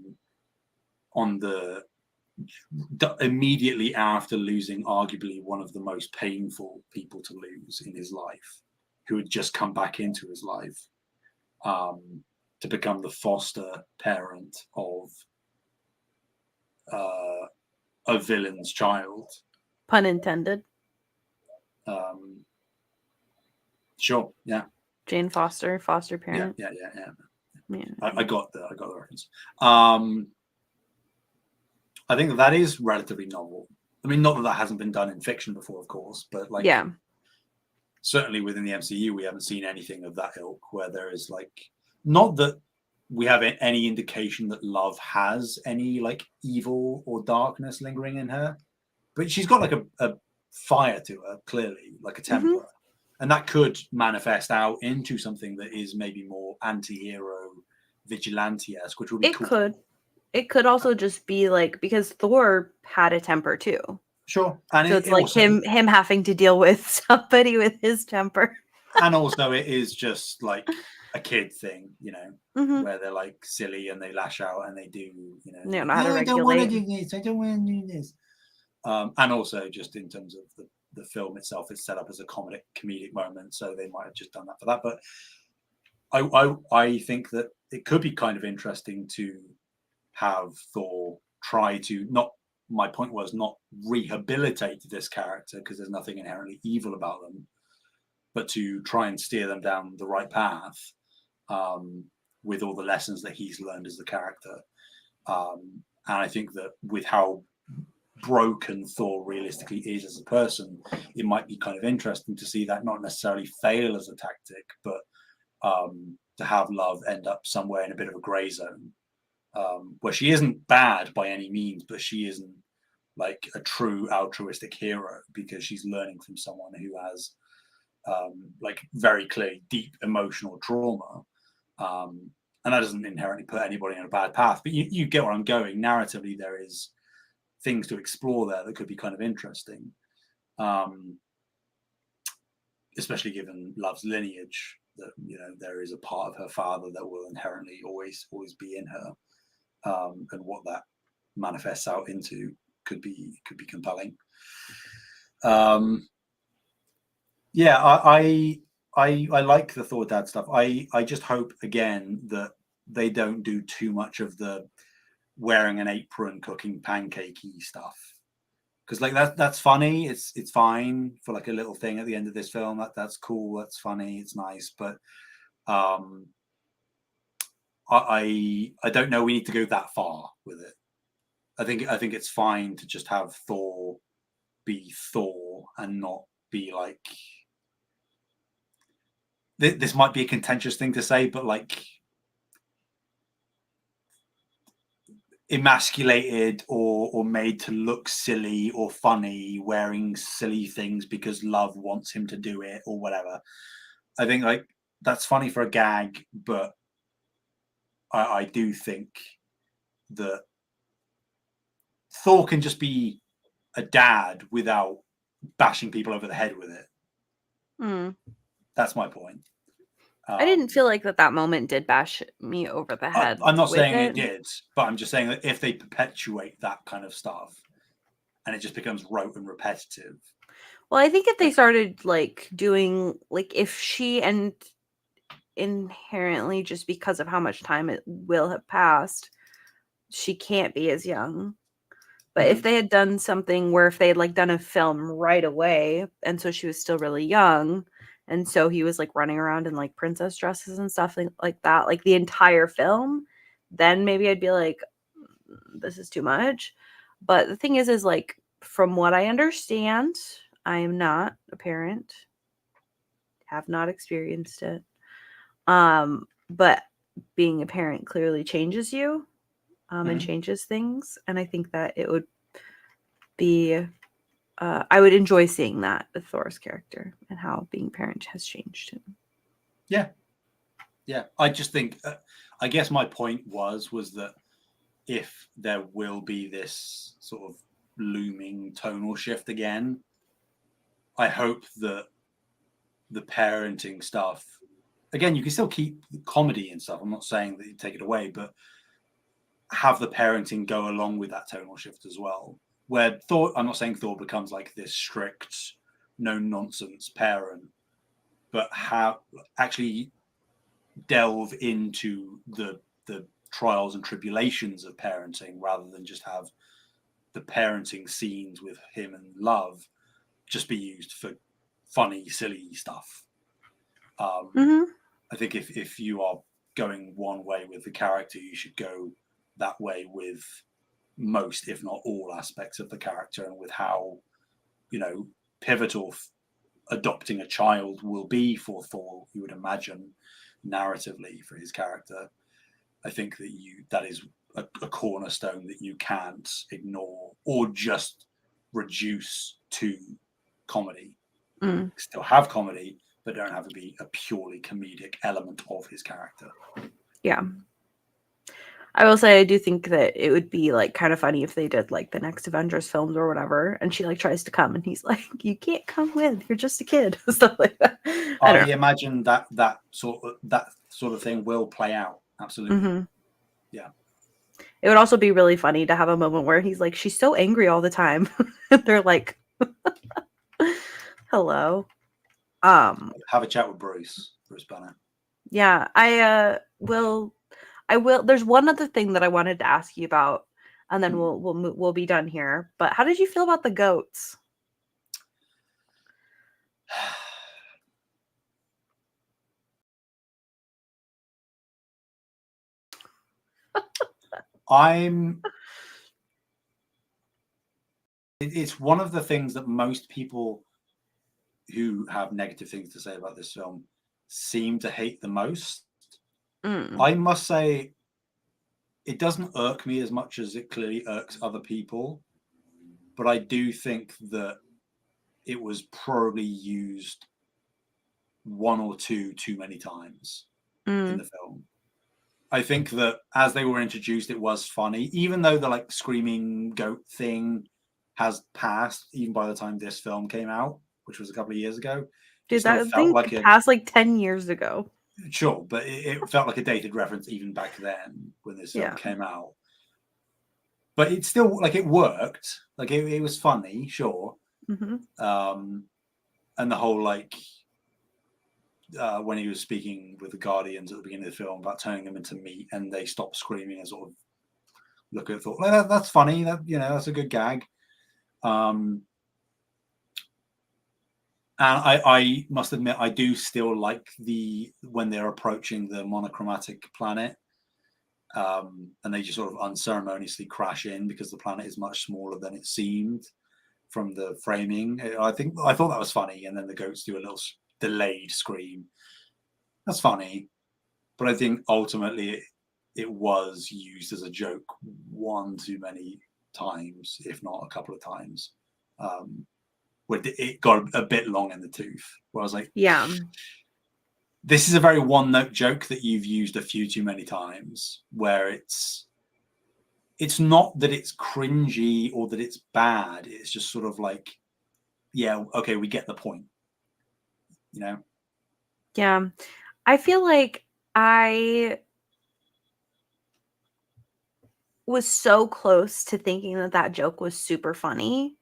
immediately after losing arguably one of the most painful people to lose in his life, who had just come back into his life, to become the foster parent of a villain's child. Pun intended. Sure, yeah. Jane Foster, foster parent. Yeah. Yeah. I got the reference. I think that is relatively novel. I mean, not that hasn't been done in fiction before, of course, but like, yeah, certainly within the MCU, we haven't seen anything of that ilk where there is like, not that we have any indication that love has any like evil or darkness lingering in her, but she's got like a fire to her, clearly, like a temper. And that could manifest out into something that is maybe more anti-hero, vigilante-esque, which would be cool. It could also just be like, because Thor had a temper too. Sure. And so it's like also, him having to deal with somebody with his temper. And also it is just like a kid thing, you know, where they're like silly and they lash out and they do, you know, they don't know how to regulate. I don't want to do this. I don't want to do this. And also just in terms of the film itself, it's set up as a comedic moment, so they might have just done that for that. But I think that it could be kind of interesting to have Thor try to my point was not rehabilitate this character, because there's nothing inherently evil about them, but to try and steer them down the right path, with all the lessons that he's learned as the character. And I think that with how broken Thor realistically is as a person, it might be kind of interesting to see that not necessarily fail as a tactic, but to have love end up somewhere in a bit of a gray zone, where she isn't bad by any means, but she isn't like a true altruistic hero, because she's learning from someone who has like very clearly deep emotional trauma, and that doesn't inherently put anybody on a bad path. But you get where I'm going. Narratively, there is things to explore there that could be kind of interesting, especially given Love's lineage, that, you know, there is a part of her father that will inherently always be in her, and what that manifests out into could be compelling. Yeah, I like the Thor dad stuff. I just hope again that they don't do too much of the wearing an apron, cooking pancakey stuff, because like that's funny. It's fine for like a little thing at the end of this film. That's cool. That's funny. It's nice, but I don't know. We need to go that far with it. I think it's fine to just have Thor be Thor and not be like. This might be a contentious thing to say, but like emasculated or made to look silly or funny, wearing silly things because Love wants him to do it or whatever. I think like that's funny for a gag, but I do think that Thor can just be a dad without bashing people over the head with it. That's my point. I didn't feel like that moment did bash me over the head. I'm not saying it did, but I'm just saying that if they perpetuate that kind of stuff and it just becomes rote and repetitive. Well, I think if they started like doing, like, if she, and inherently just because of how much time it will have passed, she can't be as young. But if they had done something where if they had like done a film right away, and so she was still really young, and so he was like running around in like princess dresses and stuff like that, like the entire film, then maybe I'd be like, this is too much. But the thing is like, from what I understand, I am not a parent, have not experienced it. But being a parent clearly changes you, and changes things. And I think that it would be I would enjoy seeing that with Thor's character and how being parent has changed him. Yeah. I just think, I guess my point was that if there will be this sort of looming tonal shift again, I hope that the parenting stuff, again, you can still keep the comedy and stuff. I'm not saying that you take it away, but have the parenting go along with that tonal shift as well. Where Thor, I'm not saying Thor becomes like this strict, no nonsense parent, but how actually delve into the trials and tribulations of parenting rather than just have the parenting scenes with him and love just be used for funny, silly stuff. I think if you are going one way with the character, you should go that way with most, if not all, aspects of the character, and with how, you know, pivotal adopting a child will be for Thor, you would imagine, narratively for his character. I think that is a cornerstone that you can't ignore or just reduce to comedy. Still have comedy, but don't have to be a purely comedic element of his character. Yeah. I will say I do think that it would be like kind of funny if they did like the next Avengers films or whatever, and she like tries to come and he's like, "You can't come with, you're just a kid," stuff like that. I imagine that sort of thing will play out. Absolutely. Yeah. It would also be really funny to have a moment where he's like, "She's so angry all the time." They're like, "Hello." Have a chat with Bruce Banner. Yeah, I will. There's one other thing that I wanted to ask you about, and then we'll be done here. But how did you feel about the goats? It's one of the things that most people who have negative things to say about this film seem to hate the most. I must say, it doesn't irk me as much as it clearly irks other people, but I do think that it was probably used one or two too many times in the film. I think that as they were introduced, it was funny, even though the like screaming goat thing has passed, even by the time this film came out, which was a couple of years ago. Dude, that thing passed like 10 years ago. Sure, but it felt like a dated reference even back then when this film came out. But it's still like it worked. Like it was funny, sure. And the whole like when he was speaking with the Guardians at the beginning of the film about turning them into meat, and they stopped screaming and sort of look at Thor. Like, that's funny. That's a good gag. And I must admit, I do still like when they're approaching the monochromatic planet, and they just sort of unceremoniously crash in because the planet is much smaller than it seemed from the framing. I thought that was funny, and then the goats do a little delayed scream. That's funny, but I think ultimately it was used as a joke one too many times, if not a couple of times. Where it got a bit long in the tooth. Where I was like, yeah, this is a very one-note joke that you've used a few too many times. Where it's not that it's cringy or that it's bad. It's just sort of like, yeah, okay, we get the point. You know? Yeah, I feel like I was so close to thinking that joke was super funny,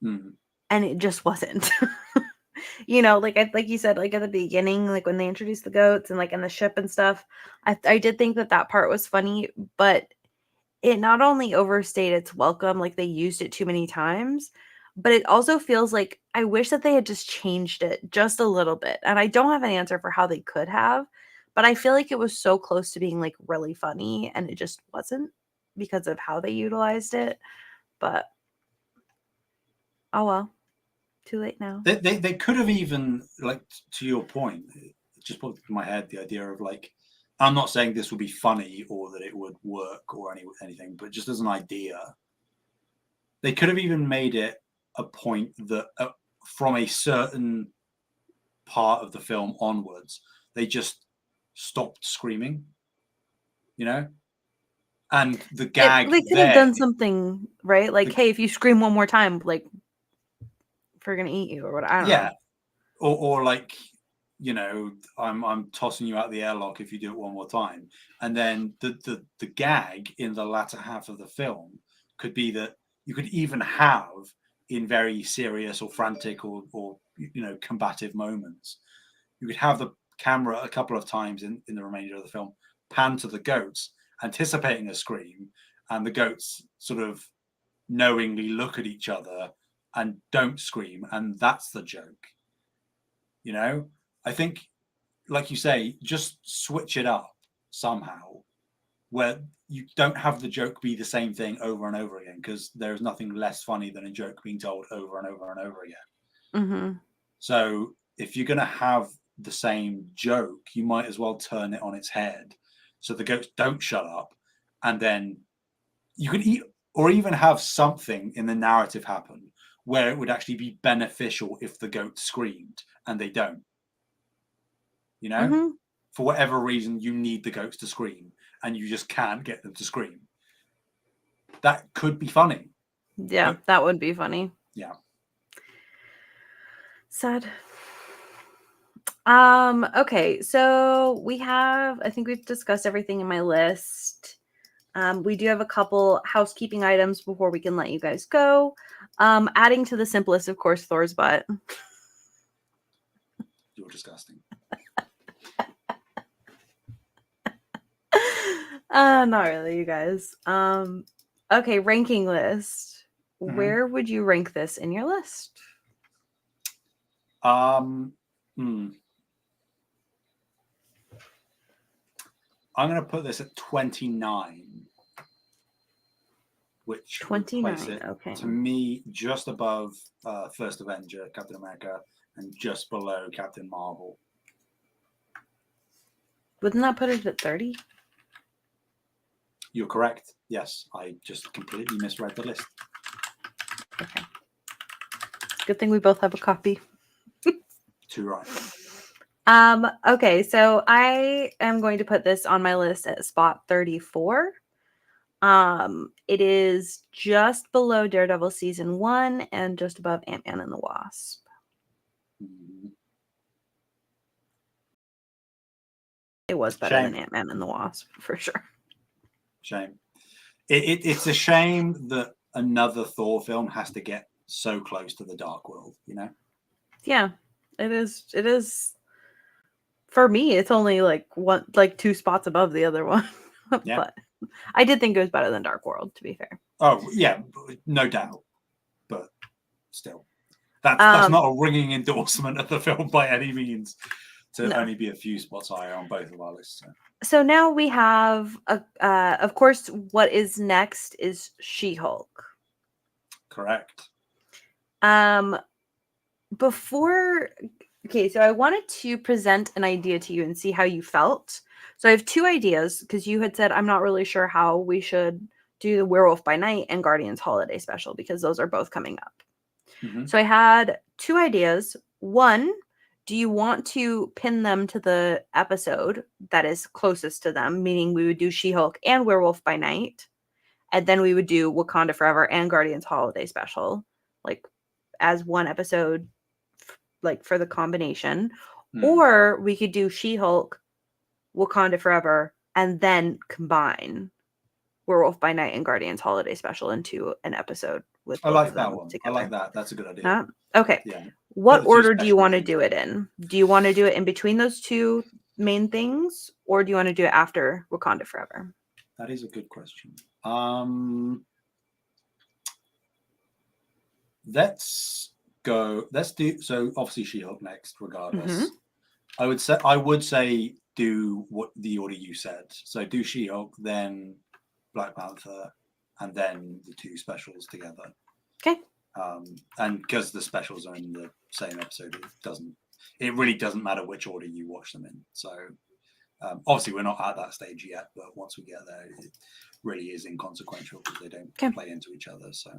and it just wasn't. Like you said, like at the beginning, like when they introduced the goats and like in the ship and stuff, I did think that part was funny, but it not only overstayed its welcome, like they used it too many times, but it also feels like I wish that they had just changed it just a little bit. And I don't have an answer for how they could have, but I feel like it was so close to being like really funny, and it just wasn't because of how they utilized it. But oh well, too late now. They could have even, like, to your point, it just popped in my head the idea of like, I'm not saying this would be funny or that it would work or anything, but just as an idea, they could have even made it a point that from a certain part of the film onwards, they just stopped screaming, you know? And the gag they could have done something, right? Like, hey, if you scream one more time, like, we're gonna eat you or what? I don't know. Or like, you know, I'm tossing you out the airlock if you do it one more time. And then the gag in the latter half of the film could be that you could even have in very serious or frantic or you know, combative moments, you could have the camera a couple of times in the remainder of the film pan to the goats, anticipating a scream, and the goats sort of knowingly look at each other and don't scream, and that's the joke. You know, I think, like you say, just switch it up somehow, where you don't have the joke be the same thing over and over again, because there's nothing less funny than a joke being told over and over and over again. Mm-hmm. So if you're going to have the same joke, you might as well turn it on its head, so the goats don't shut up, and then you could eat, or even have something in the narrative happen where it would actually be beneficial if the goat screamed, and they don't. You know, Mm-hmm. for whatever reason, you need the goats to scream, and you just can't get them to scream. That could be funny. Yeah, But, that would be funny. yeah. Sad. Okay, so I think we've discussed everything in my list. We do have a couple housekeeping items before we can let you guys go. Adding to the simplest, of course, Thor's butt. You're disgusting. Not really, you guys. Okay, ranking list. Mm-hmm. Where would you rank this in your list? I'm going to put this at 29, which 29, would place it, okay. to me, just above First Avenger, Captain America, and just below Captain Marvel. Wouldn't that put it at 30? You're correct. Yes, I just completely misread the list. Okay. Good thing we both have a copy. Too right. Okay, so I am going to put this on my list at spot 34. It is just below Daredevil season 1 and just above Ant-Man and the Wasp. Mm-hmm. It was better than Ant-Man and the Wasp, for sure. Shame. It's a shame that another Thor film has to get so close to the Dark World, you know? Yeah, it is. It is. For me, it's only like 2 spots above the other one. Yeah. But I did think it was better than Dark World, to be fair. Oh, yeah, no doubt. But still, that's not a ringing endorsement of the film by any means, to only be a few spots higher on both of our lists. So now we have, of course, what is next is She-Hulk. Correct. Okay, so I wanted to present an idea to you and see how you felt. So I have 2 ideas, because you had said I'm not really sure how we should do the Werewolf by Night and Guardians Holiday Special, because those are both coming up. Mm-hmm. So I had 2 ideas. One, do you want to pin them to the episode that is closest to them, meaning we would do She-Hulk and Werewolf by Night, and then we would do Wakanda Forever and Guardians Holiday Special, like as one episode, like for the combination. Or we could do She-Hulk, Wakanda Forever, and then combine Werewolf by Night and Guardians Holiday Special into an episode with I both like of them that one. together. I like that. That's a good idea. Okay. Yeah. What order do you want to do it in? Do you want to do it in between those 2 main things, or do you want to do it after Wakanda Forever? That is a good question. Let's do, so obviously She-Hulk next, regardless. Mm-hmm. I would say do what the order you said. So do She-Hulk, then Black Panther, and then the 2 specials together. Okay. And because the specials are in the same episode, it really doesn't matter which order you watch them in. So obviously we're not at that stage yet, but once we get there, it really is inconsequential because they don't play into each other. So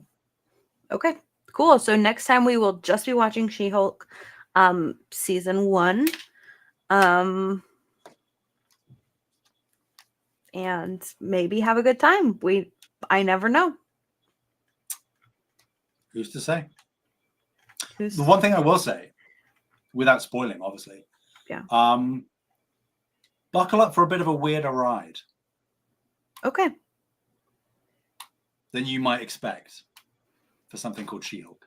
okay. Cool. So next time we will just be watching She-Hulk season 1. And maybe have a good time. I never know. Who's to say? The one thing I will say, without spoiling, obviously, Yeah. Buckle up for a bit of a weirder ride Okay. than you might expect for something called She-Hulk.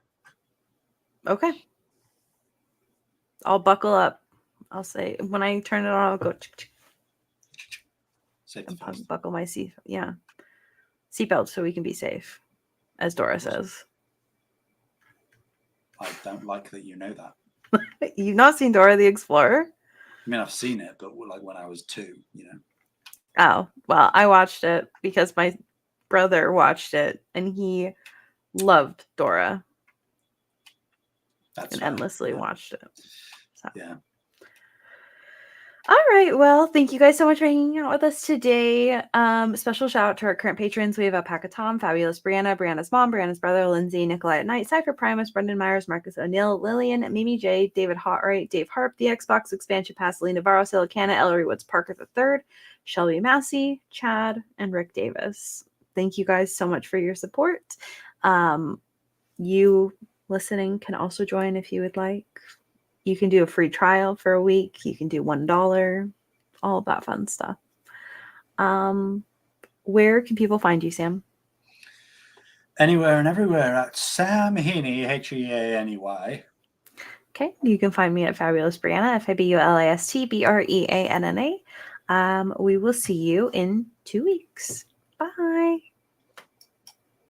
Okay. I'll buckle up. I'll say when I turn it on, I'll go and buckle my seatbelt so we can be safe, as Dora says. I don't like that you know that. You've not seen Dora the Explorer? I mean, I've seen it, but like when I was 2, you know. Oh, well, I watched it because my brother watched it and he loved Dora. That's and fair. endlessly watched it. So. Yeah. All right. Well, thank you guys so much for hanging out with us today. Special shout out to our current patrons. We have Alpaca Tom, Fabulous Brianna, Brianna's mom, Brianna's brother, Lindsay, Nikolai at Night, Cypher Primus, Brendan Myers, Marcus O'Neill, Lillian, Mimi J, David Hotright, Dave Harp, The Xbox Expansion Pass, Lee Navarro, Silicana, Ellery Woods Parker III, Shelby Massey, Chad, and Rick Davis. Thank you guys so much for your support. You listening can also join if you would like. You can do a free trial for a week. You can do $1, all of that fun stuff. Where can people find you, Sam? Anywhere and everywhere at Sam Heaney, Heaney. Okay, you can find me at Fabulous Brianna, FabulastBreanna. We will see you in 2 weeks. Bye.